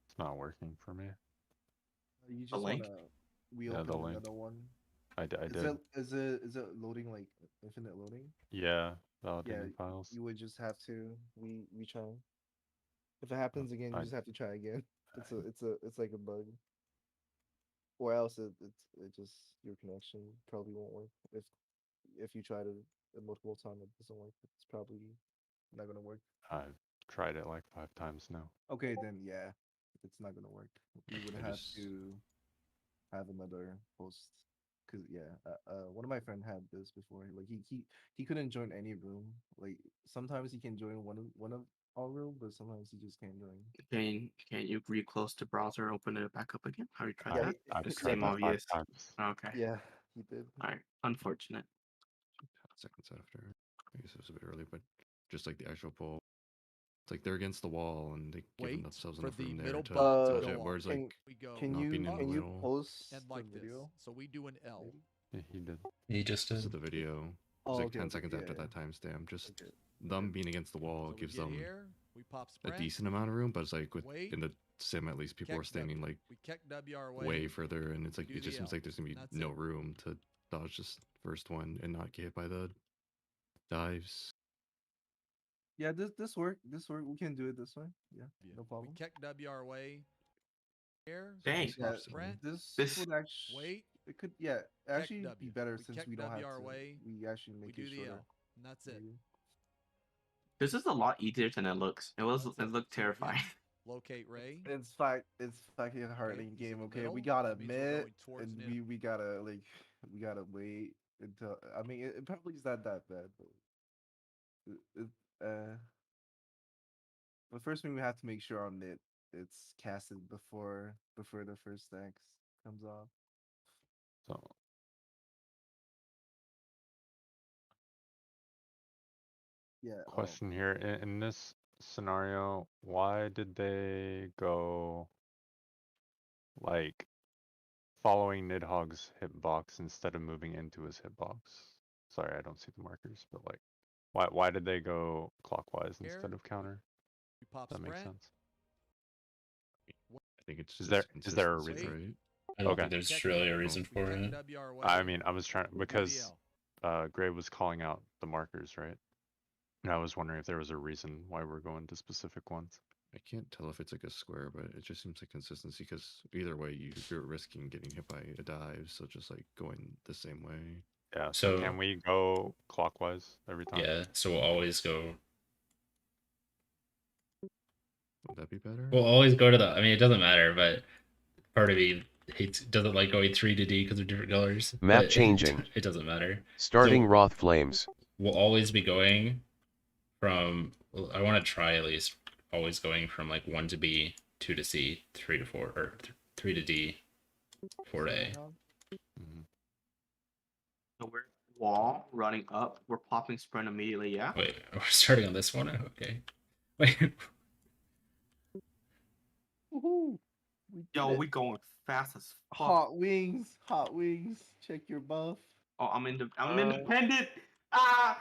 It's not working for me. You The just link? wanna we Yeah, open the link. another one. I did. Is it loading like infinite loading? Yeah, Yeah, validating files. you would just have to we try. If it happens again, you I- just have to try again. It's like a bug. Or else it just your connection probably won't work. If you try to multiple times it doesn't work, it's probably not gonna work. I've tried it like 5 times now. Okay, then yeah, it's not gonna work. You would I have just- to have another host. Cause yeah, one of my friend had this before. Like he couldn't join any room. Like sometimes he can join one of our room, but sometimes he just can't join. Can you reclose the browser, open it back up again? How you tried Yeah, that? I've It's tried same that 5 obvious. times. Okay. Yeah, he did. All right. Unfortunate. 10 seconds after. I guess it was a bit early, but just like the actual poll, it's like they're against the wall and they give Wait themselves for enough the room there middle to button to dodge go it. on. Whereas Can- like We go Can not you being in the can you middle. post and the like this. video? So we do an L. maybe? Yeah, he did. He just This is did. the video. It's Oh, like okay, 10 okay, seconds yeah, after yeah. that timestamp. Just Okay. them being against the wall So we gives get them here, we pop a sprint, decent amount of room, but it's like with Wait. in the sim at least people Kick are standing W. like we kick W our way. way further, and it's like do it just the seems L. like there's gonna be That's no it. room to dodge this first one and not get hit by the dives. Yeah, this work. We can do it this way. Yeah, no We problem. kick W our way. Here, Dang. so we pop Yeah, sprint. This would actually Wait. it could actually be W. better We since kick we don't have W our to. way. We actually We make do it the shorter. L. And that's it. maybe. This is a lot easier than it looks. It That's it. looked So again, terrifying. Locate Ray. It's fucking hard Okay, in he's in game. the Okay, middle. we gotta That means we're admit, going towards and mid. we gotta wait until. I mean, it probably is not that bad, but but first thing we have to make sure on it's casted before the first stacks comes off. So Yeah. question here in this scenario, why did they go like following Nidhogg's hitbox instead of moving into his hitbox? Sorry, I don't see the markers, but like why did they go clockwise Here, instead of counter? We pop That makes sprint. sense. I think it's Is just there a consistency, reason? right? I don't Okay. think there's Kick really a W. reason We for kick it. W our way. I mean, I was trying We do the because L. Gray was calling out the markers, right? And I was wondering if there was a reason why we're going to specific ones. I can't tell if it's like a square, but it just seems like consistency because either way you're risking getting hit by a dive, so just like going the same way. Yeah, so So- can we go clockwise every time? Yeah, so we'll always go. Would that be better? We'll always go to the. I mean, it doesn't matter, but part of me doesn't like going 3 to D because of different colors. Map but changing. It doesn't matter. Starting So- Roth Flames. We'll always be going from. I want to try at least always going from like 1 to B, 2 to C, 3 to 4, or 3 to D, 4 to A. Mhm. So we're wall running up. We're popping sprint immediately. Yeah. Wait, we're starting on this one? Okay. Wait. Woohoo! We did Yo, it. we going fast as fuck. Hot wings. Hot wings. Check your buff. Oh, I'm independent. Ah.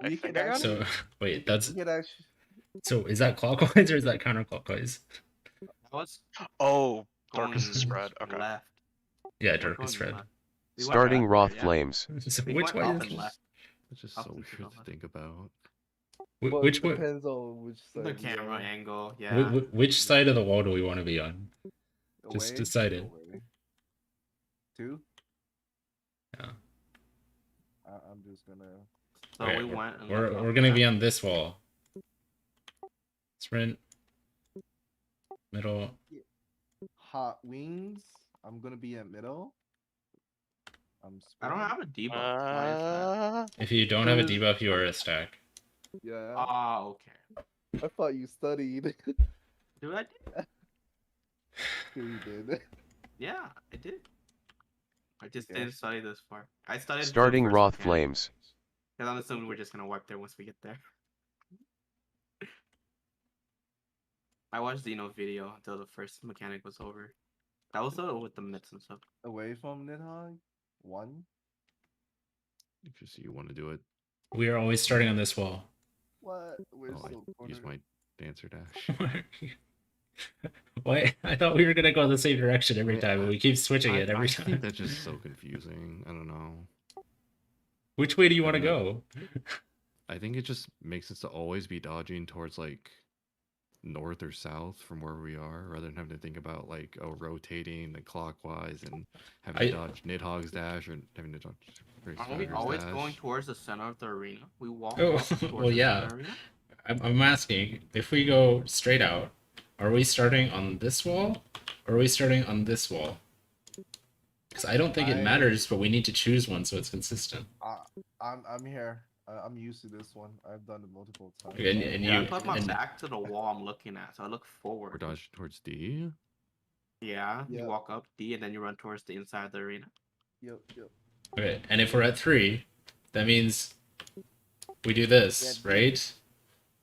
We think can I got actually. So wait, that's We can actually. so is that clockwise or is that counterclockwise? That was Oh, going darkest is spread. Okay. left. Yeah, We're darkest going red. left. We went Starting left, Roth yeah. Flames. So We which went way up is and left. It's just so Up and to the weird to left. think about. Well, which it way? depends on which side. The we camera are. angle, yeah. Which side of the wall do we want to be on? Just Away, decided. away. 2. Yeah. I'm just gonna. So Okay, we we're, went. And we're left we're up gonna and be left. on this wall. Sprint. Middle. Hot wings. I'm gonna be at middle. I'm. I don't spinning. have a debuff. Why is that? If you don't have a Cause- debuff, you are a stack. Yeah. Ah, okay. I thought you studied. Do I? You did. Yeah, I did. I just Okay. didn't study this far. I studied the Starting first Roth mechanic, Flames. Because I'm assuming we're just gonna wipe there once we get there. I watched Zeno's video until the first mechanic was over. That was with the mitts and stuff. Away from Nidhogg. 1. If you want to do it, We are always starting on this wall. What? We're oh, so I use cornered. my dancer dash. Why? I thought we were gonna go the same direction every time, but we keep switching it every I think time. that's just so confusing. I don't know. Which way do you want to I don't go? I think it just makes sense to always be dodging towards like north or south from where we are, rather than having to think about like rotating the clockwise and having to dodge Nidhogg's dash or having to dodge. Aren't we Spider's always dash. going towards the center of the arena? We walk Oh, up towards well, the yeah. center of the arena? I'm asking, if we go straight out, are we starting on this wall, or are we starting on this wall? Because I don't think it matters, but we need to choose one so it's consistent. I'm here. I'm used to this one. I've done it multiple times. And Yeah, I you, put my and, back to the wall I'm looking at, so I look Or forward. dodge towards D. Yeah, Yep. you walk up D and then you run towards the inside of the arena. Yep. okay, and if we're at 3, that means we do this, Yeah, right?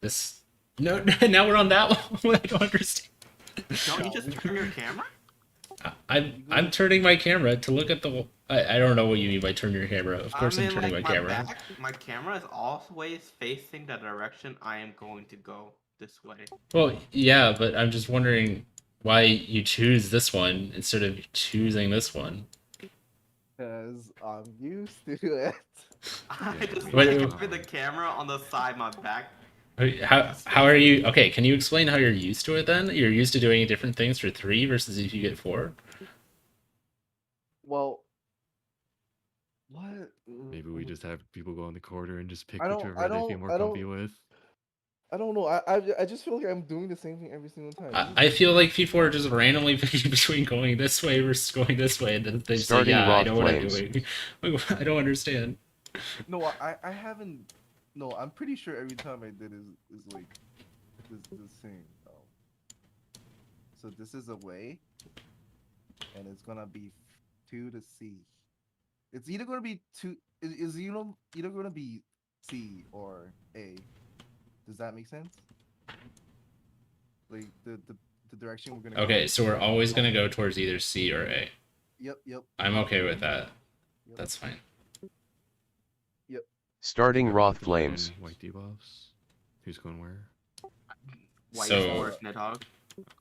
This. No, now we're on that one. I don't understand. Don't you just turn your camera? I'm turning my camera to look at the wall. I don't know what you mean by turn your camera. Of course, I'm turning like, my camera. My camera is always facing the direction I am going to go this way. Well, yeah, but I'm just wondering why you choose this one instead of choosing this one. Because I'm used to it. I just Wait, like put the camera on the side, my back. How are you? Okay, can you explain how you're used to it then? You're used to doing different things for 3 versus if you get 4? Well, what? Maybe we just have people go in the corner and just pick I don't- whichever I they feel don't- more I comfy don't- with. I don't know. I just feel like I'm doing the same thing every single time. I feel like people are just randomly picking between going this way versus going this way, and then they say, Starting "Yeah, I Roth know what I'm Flames. doing." I don't understand. No, I haven't. No, I'm pretty sure every time I did is like the same. So this is away, and it's gonna be 2 to C. It's either gonna be 2. Is either gonna be C or A. Does that make sense? Like the direction we're gonna go. Okay, so we're always gonna go towards either C or A. Yep. I'm okay with that. Yep. That's fine. Starting Roth Put Flames. in White debuffs. Who's going where? White So- towards Nidhogg.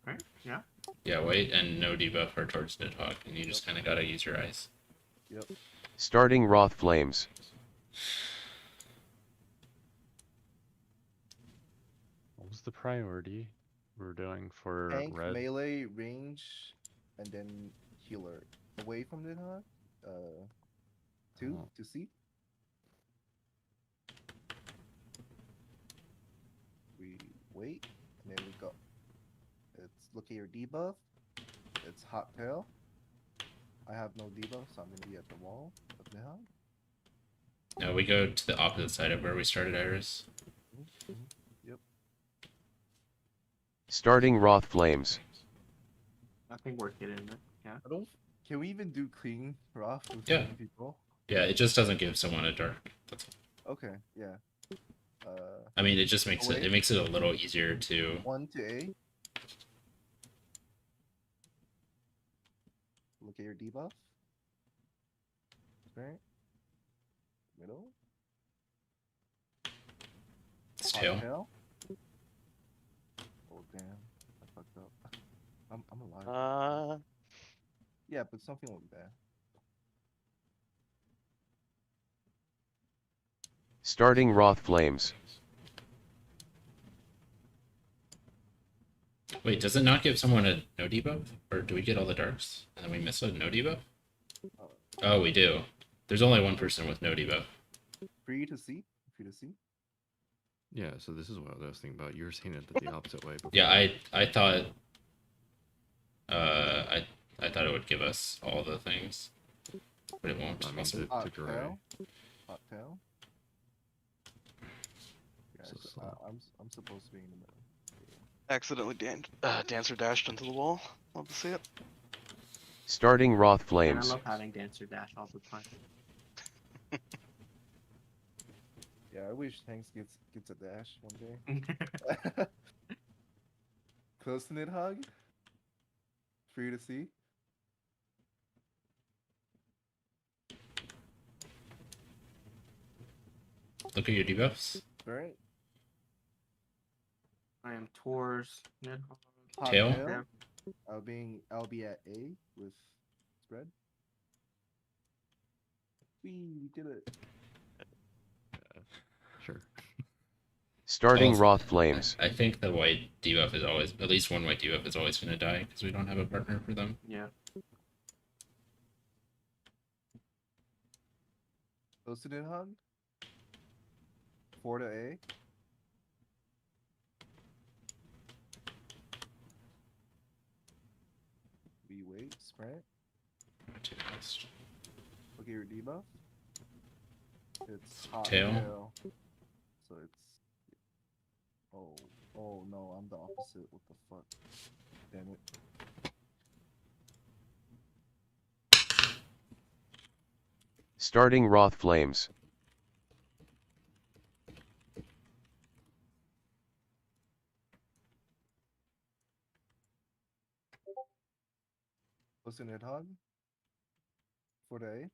Okay, yeah. Yeah, wait, and no debuff or towards Nidhogg, and you just kind of gotta use your eyes. Yep. Starting Roth Flames. What was the priority we're doing for Tank, red? melee, range, and then healer. Away from Nidhogg. 2 Oh. to C. We wait, and then we go. It's look at your debuff. It's hot tail. I have no debuff, so I'm gonna be at the wall of Nidhogg. Now we go to the opposite side of where we started, Iris. Yep. Starting Roth Flames. I think we're getting it. Yeah. I don't. Can we even do clean Roth with Yeah. 7 people? Yeah, it just doesn't give someone a dark. That's all. Okay. Yeah. I mean, it just makes Away. it makes it a little easier to. 1 to A. Look at your debuff. Right. Middle. It's Hot tail. Oh damn, I fucked up. I'm alive. Yeah, but something like that. Starting Wrath Flames. Wait, does it not give someone a no debuff? Or do we get all the darks and then we miss a no debuff? Oh, we do. There's only one person with no debuff. Free to see. Free to see. Yeah, so this is what I was thinking about. You were saying it the opposite way. Before. Yeah, I thought I thought it would give us all the things, but it won't. I mean, Also, Hot to gray. tail. Hot tail. Yeah, So so slow. I'm supposed to be in the middle. Accidentally dancer dashed into the wall. Love to see it. Starting Wrath And I Flames. love having dancer dash all the time. Yeah, I wish Hanks gets a dash one day. Close to Nidhogg. Free to see. look at your debuffs. Right. I am towards Nidhogg. Hot Tail? tail. I'll be at A with spread. We did it. Sure. Starting Also, Wrath Flames. I think the white debuff is always, at least one white debuff is always going to die because we don't have a partner for them. Yeah. Close to Nidhogg. 4 to A. We wait. Sprint. Too fast. Look at your debuff. It's hot Tail. tail. So it's. Oh no, I'm the opposite. What the fuck? Damn it. Starting Wrath Flames. Close to Nidhogg. 4 to A.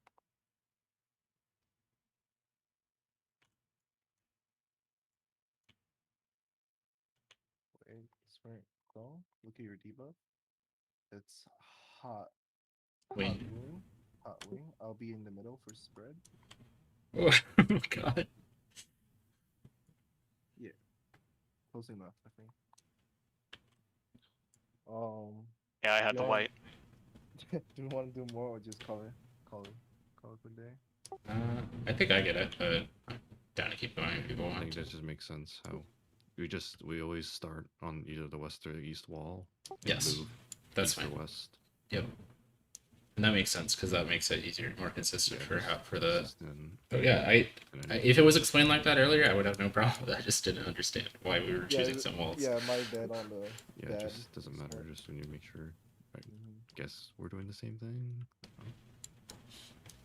Wait, sprint. Go. Look at your debuff. It's hot. Wait. Hot wing. Hot wing. I'll be in the middle for spread. Oh god. Yeah. Close enough, I think. Yeah, I had the Yeah. white. Do you want to do more or just call it for day? I think I get it, but I'm down to keep going if people I want. think that just makes sense. How we always start on either the west or the east wall. and Yes, move that's east or fine. west. Yep. And that makes sense because that makes it easier, more consistent for the. Consistent, But yeah, I and if it was explained like that earlier, I would have no problem with that. I just didn't understand why we were choosing some walls. Yeah, my bad on the. yeah, it bad just doesn't matter. start. Just when you make sure. Right. Mhm. Guess we're doing the same thing.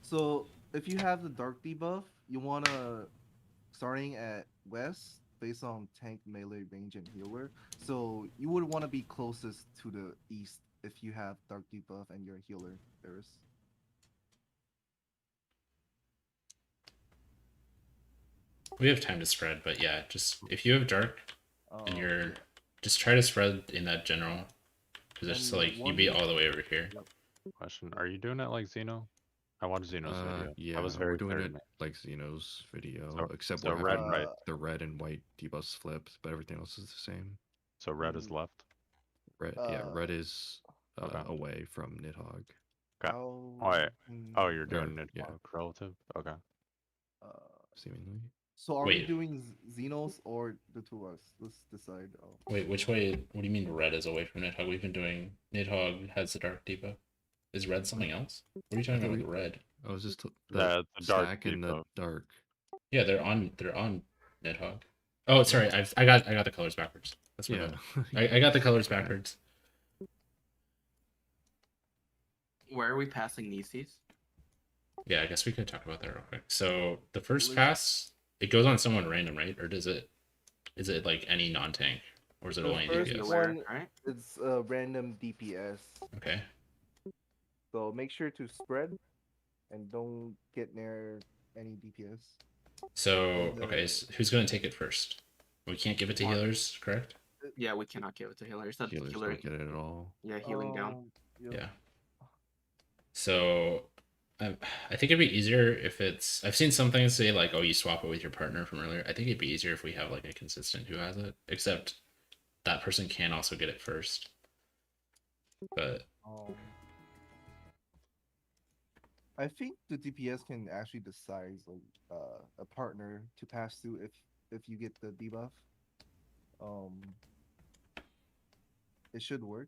So if you have the dark debuff, you wanna starting at west based on tank, melee, range, and healer. So you would want to be closest to the east if you have dark debuff and you're a healer, Eris. We have time to spread, but yeah, just if you have dark and you're just try to spread in that general position, so And like you one- be all the way over here. Question: are you doing it like Xeno? I watched Xeno's video. Yeah, that was very we're doing clear to it me. like Xeno's video, So- except so we're red, having right? the red and white debuffs flipped, but everything else is the same. So red is left. Red, red is Okay. away from Nidhogg. Okay. How- Oh, yeah. Oh, you're Or- doing it yeah. relative. Okay. Seemingly. So are we Wait. doing Xenos or the two of us? Let's decide. Wait, which way? What do you mean red is away from Nidhogg? We've been doing Nidhogg has the dark debuff. Is red something else? What are you talking about with red? I was just the The dark stack in the debuff. dark. Yeah, they're on Nidhogg. Oh, sorry, I got the colors backwards. That's my Yeah. bad. I got the colors backwards. Where are we passing Nieces? Yeah, I guess we could talk about that real quick. So the first Let's- pass, it goes on someone random, right? Or is it like any non-tank, or is it The only first DPS? one- Right? It's a random DPS. Okay. So make sure to spread and don't get near any DPS. So And, okay, who's gonna take it first? We can't give it to Mark. healers, correct? Yeah, we cannot give it to healers. That's Healers healer. don't get it at all. Yeah, healing down. Yeah. So I think it'd be easier if it's. I've seen some things say like, oh, you swap it with your partner from earlier. I think it'd be easier if we have like a consistent who has it. Except that person can also get it first. But I think the DPS can actually decide like a partner to pass through if you get the debuff. It should work.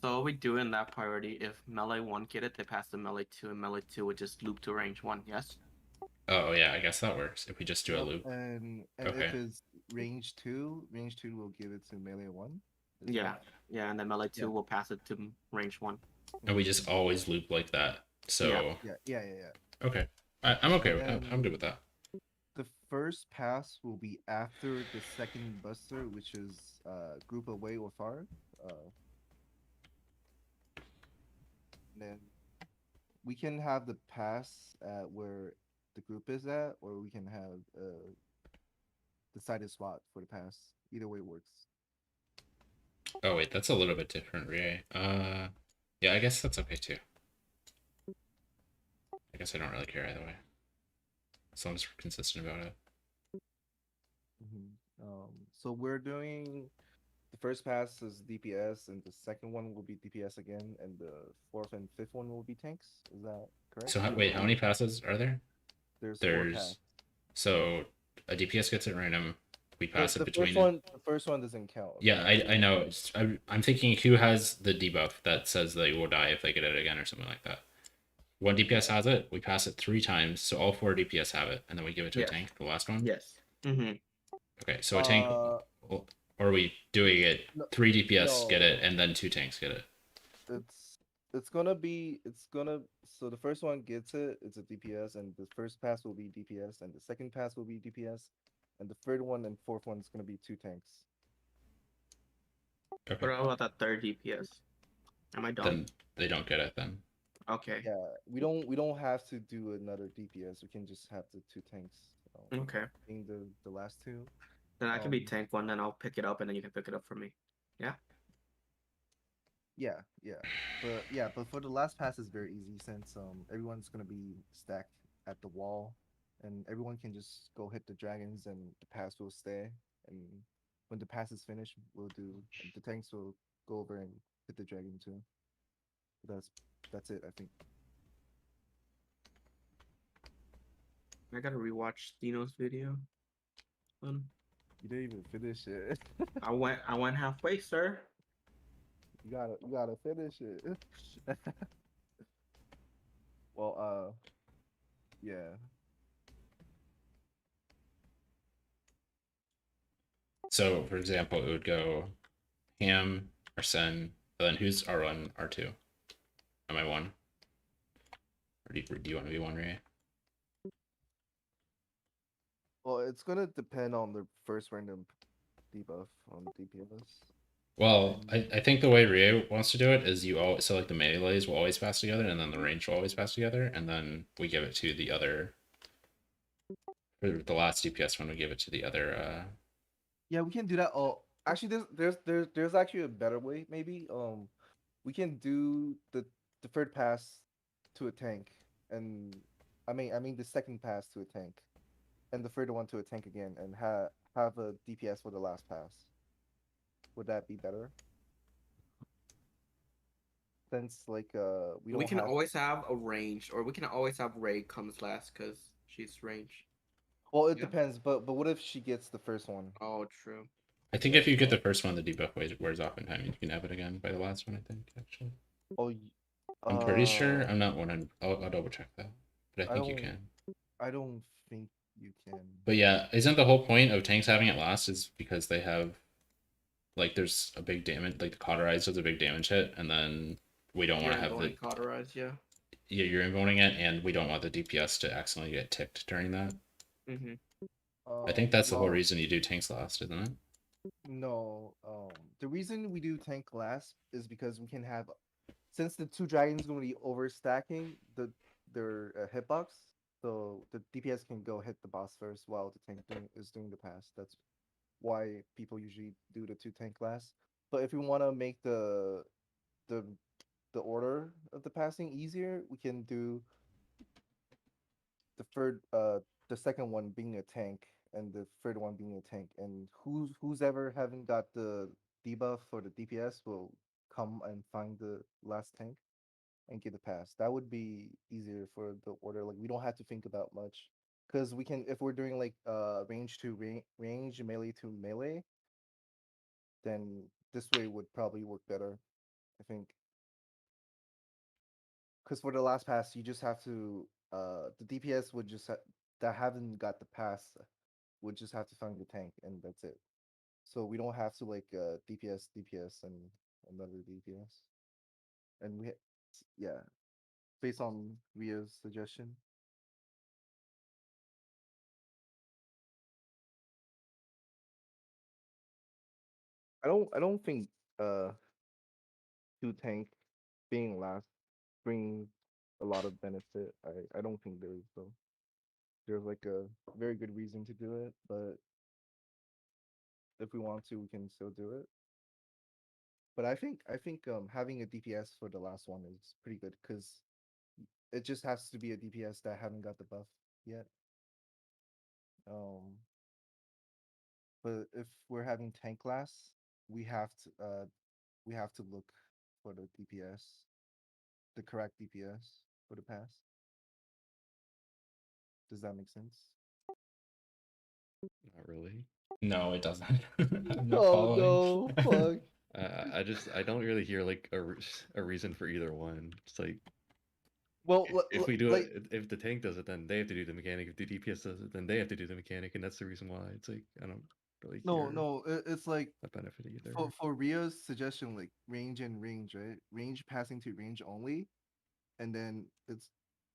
So what we do in that priority, if melee 1 get it, they pass to melee 2, and melee 2 would just loop to range 1, yes? oh yeah, I guess that works if we just do a loop. And Okay. if it's range 2 will give it to melee 1. Is Yeah, that- yeah, and then melee 2 Yeah. will pass it to range 1. And we just always loop like that. So Yeah. okay, I'm okay. I'm And- good with that. The first pass will be after the second buster, which is group away or far. Then we can have the pass at where the group is at, or we can have decided spot for the pass. Either way works. Oh wait, that's a little bit different, Rie. Yeah, I guess that's okay too. I guess I don't really care either way, as long as we're consistent about it. So we're doing the first pass is DPS, and the second one will be DPS again, and the fourth and fifth one will be tanks. Is that correct? So wait, how many passes are there? There's 4 passes. So a DPS gets it random. We pass it between. The first one doesn't count. Yeah, I know. I'm thinking who has the debuff that says they will die if they get it again or something like that. One DPS has it. We pass it 3 times, so all 4 DPS have it, and then we give it to a tank. The last one. Yes. Mm-hmm. Okay, so a tank. Or are we doing it? 3 DPS get it, and then 2 tanks get it. It's gonna so the first one gets it, it's a DPS, and the first pass will be DPS, and the second pass will be DPS, and the third one and fourth one is gonna be 2 tanks. Okay. What about that third DPS? Am I done? Then they don't get it then. Okay. Yeah, we don't have to do another DPS. We can just have the 2 tanks. Okay. Being the last 2. Then I can be tank 1, then I'll pick it up, and then you can pick it up for me. Yeah. Yeah, but for the last pass is very easy since everyone's gonna be stacked at the wall, and everyone can just go hit the dragons, and the pass will stay. And when the pass is finished, the tanks will go over and hit the dragon too. That's it, I think. I gotta rewatch Dino's video. You didn't even finish it. I went halfway, sir. You gotta finish it. Well, yeah. So, for example, it would go Ham, Arsene, and then who's R1, R2? Am I 1? Or do you want to be 1, Ray? Well, it's gonna depend on the first random debuff on DPS. Well, I think the way Rie wants to do it is so like the melees will always pass together, and then the range will always pass together, and then we give it to the other. For the last DPS one, we give it to the other. Yeah, we can do that. Oh, actually, there's actually a better way. Maybe we can do the third pass to a tank, and I mean the second pass to a tank, and the third one to a tank again, and have a DPS for the last pass. Would that be better? Since like we can always have a range, or we can always have Ray comes last because she's range. Well, it depends, but what if she gets the first one? Oh, true. I think if you get the first one, the debuff wears off in time. You can have it again by the last one. I think actually. Oh, I'm pretty sure. I'm not 100. I'll double check that, but I think you can. I don't think you can. But yeah, isn't the whole point of tanks having it last is because they have, like, there's a big damage, like the cauterize does a big damage hit, and then we don't want to have the cauterize, yeah. Yeah, you're invoting it, and we don't want the DPS to accidentally get ticked during that. Mm-hmm. I think that's the whole reason you do tanks last, isn't it? No, the reason we do tank last is because we can have since the two dragons going to be overstacking their hitbox, so the DPS can go hit the boss first while the tank is doing the pass. That's why people usually do the two tank class. But if we want to make the the order of the passing easier, we can do the the second one being a tank and the third one being a tank, and who's ever haven't got the debuff for the DPS will come and find the last tank and get the pass. That would be easier for the order. Like we don't have to think about much because we can if we're doing like range to range, melee to melee, then this way would probably work better. I think because for the last pass you just have to the DPS would just that haven't got the pass would just have to find the tank and that's it. So we don't have to like DPS and another DPS. And yeah, based on Rio's suggestion. I don't think uh two tank being last brings a lot of benefit. I don't think there is though. There's like a very good reason to do it, but if we want to, we can still do it. But I think having a DPS for the last one is pretty good because it just has to be a DPS that haven't got the buff yet. Um, but if we're having tank class, we have to uh we have to look for the DPS, the correct DPS for the pass. Does that make sense? Not really. No, it doesn't. I'm not Oh following. no, fuck. I don't really hear like a reason for either one. It's like Well, if we do like it, if the tank does it, then they have to do the mechanic. If the DPS does it, then they have to do the mechanic, and that's the reason why it's like I don't really hear no, it's like that benefit either. for Rio's suggestion, like range and range, right? Range passing to range only, and then it's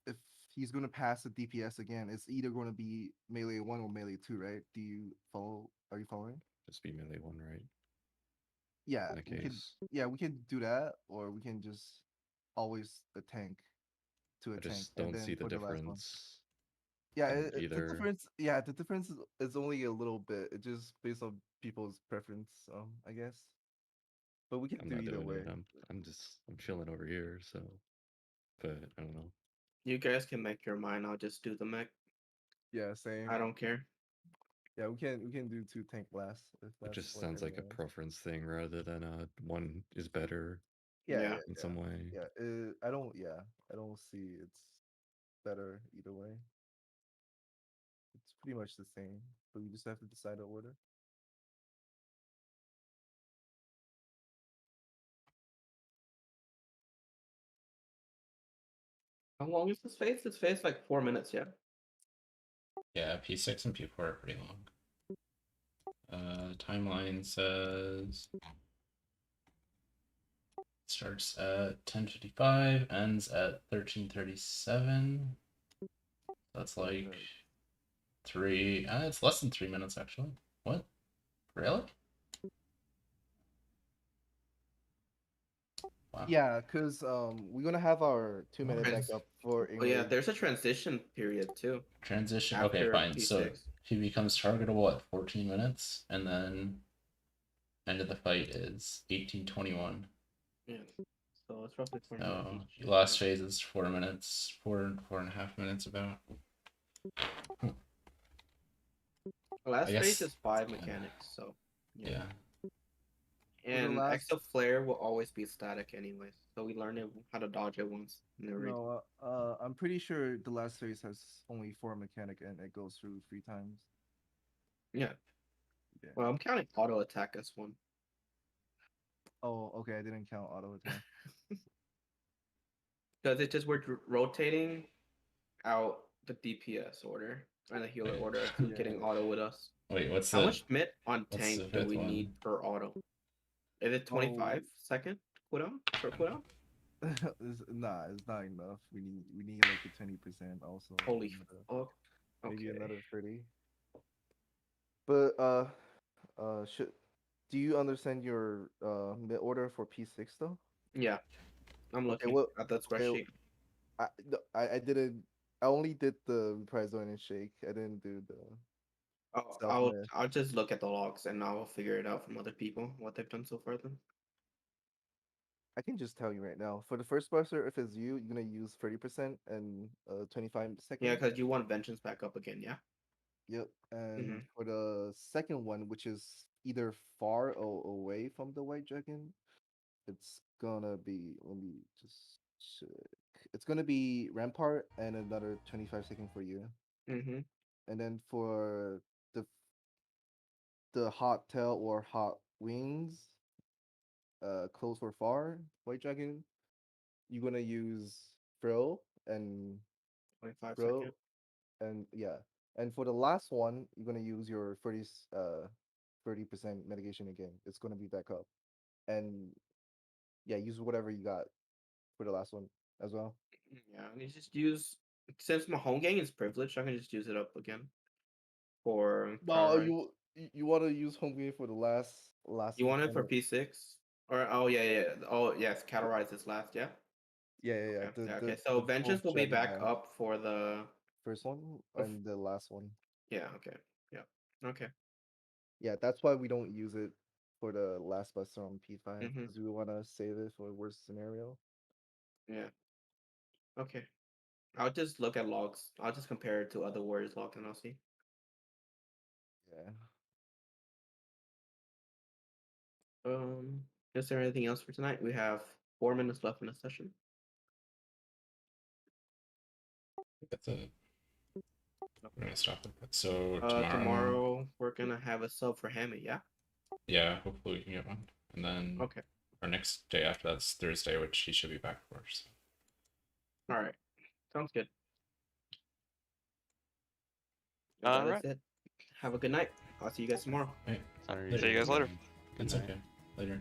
if he's gonna pass the DPS again, it's either gonna be melee one or melee two, right? Do you follow? Are you following? Just be melee one, right? Yeah, In that we could. case, Yeah, we can do that, or we can just always the tank to a I tank, just and don't see then the for the last one. difference Yeah, in the either. difference. Yeah, the difference is only a little bit. It just based on people's preference. I guess. But we can I'm do not either doing way. it. I'm chilling over here. So, but I don't know. You guys can make your mind. I'll just do the mech. Yeah, same. I don't care. Yeah, we can do two tank blasts if It that's just what sounds like a everyone wants. preference thing rather than one is better Yeah, Yeah. yeah, in yeah. some way. Yeah, I don't see it's better either way. It's pretty much the same, but we just have to decide the order. How long is this phase? This phase like 4 minutes, yeah. Yeah, P6 and P4 are pretty long. Timeline says starts at 10:55, ends at 13:37. That's like three. It's less than 3 minutes actually. What? Really? Wow. Yeah, cause we're gonna have our 2 minute Trans- backup for Oh yeah, English. there's a transition period too. Transition. After Okay, fine. So P6. he becomes targetable at 14 minutes, and then end of the fight is 18:21. Yeah. So it's roughly 4 So minutes each. last phase is 4 minutes, 4.5 minutes about. Last I guess- phase is 5 mechanics, so Yeah. And last- Exo Flare will always be static anyways. So we learned how to dodge it once in the raid. No, I'm pretty sure the last phase has only 4 mechanic and it goes through 3 times. Yeah. Yeah. Well, I'm counting auto attack as one. Oh, okay. I didn't count auto attack. Because it's just we're rotating out the DPS order and the healer Wait. order to Yeah. getting auto with us. Wait, what's How the? much mit on what's tank the do fifth we one? need per auto? Is it 25-second cooldown? Short cooldown? It's not enough. We need like a 20% also. Holy another- fuck. Maybe Okay. another 30. But should do you understand your mid order for P6 though? Yeah. I'm Okay, looking well, at the okay, spreadsheet. I didn't. I only did the reprise zone and shake. I didn't do the Oh, self miss. I'll just look at the logs and I'll figure it out from other people what they've done so far. Then. I can just tell you right now. For the first buster, if it's you, you're gonna use 30% and 25 seconds. Yeah, because you want vengeance back up again. Yeah. Yep. And Mhm. for the second one, which is either far or away from the white dragon, it's gonna be. Let me just check. It's gonna be rampart and another 25-second for you. Mhm. And then for the hot tail or hot wings, close or far white dragon, you're gonna use frill and 25 frill second. and yeah. And for the last one, you're gonna use your 30% mitigation again. It's gonna be back up. And yeah, use whatever you got for the last one as well. Yeah, and you just use since my home gang is privileged, I can just use it up again for No, terrorize. you want to use home game for the last You want it for component. P6? Or oh yeah. Oh yes, categorize this last, yeah? Yeah. Okay. The Yeah, the okay. So the vengeance both will be dragon back have up for the first one of and the last one. yeah, okay. Yeah. Okay. Yeah, that's why we don't use it for the last buster on P5 Mhm. because we want to save it for worst scenario. Yeah. Okay. I'll just look at logs. I'll just compare it to other warriors log and I'll see. Yeah. Is there anything else for tonight? We have 4 minutes left in the session. That's it. Okay. We're gonna stop it. So tomorrow, Tomorrow we're gonna have a sub for Hammy, yeah? yeah, hopefully we can get one. And then Okay. our next day after that's Thursday, which he should be back for. So. Alright. Sounds good. All That right. is it. Have a good night. I'll see you guys tomorrow. Right. Sorry, See you guys later. It's okay. Later.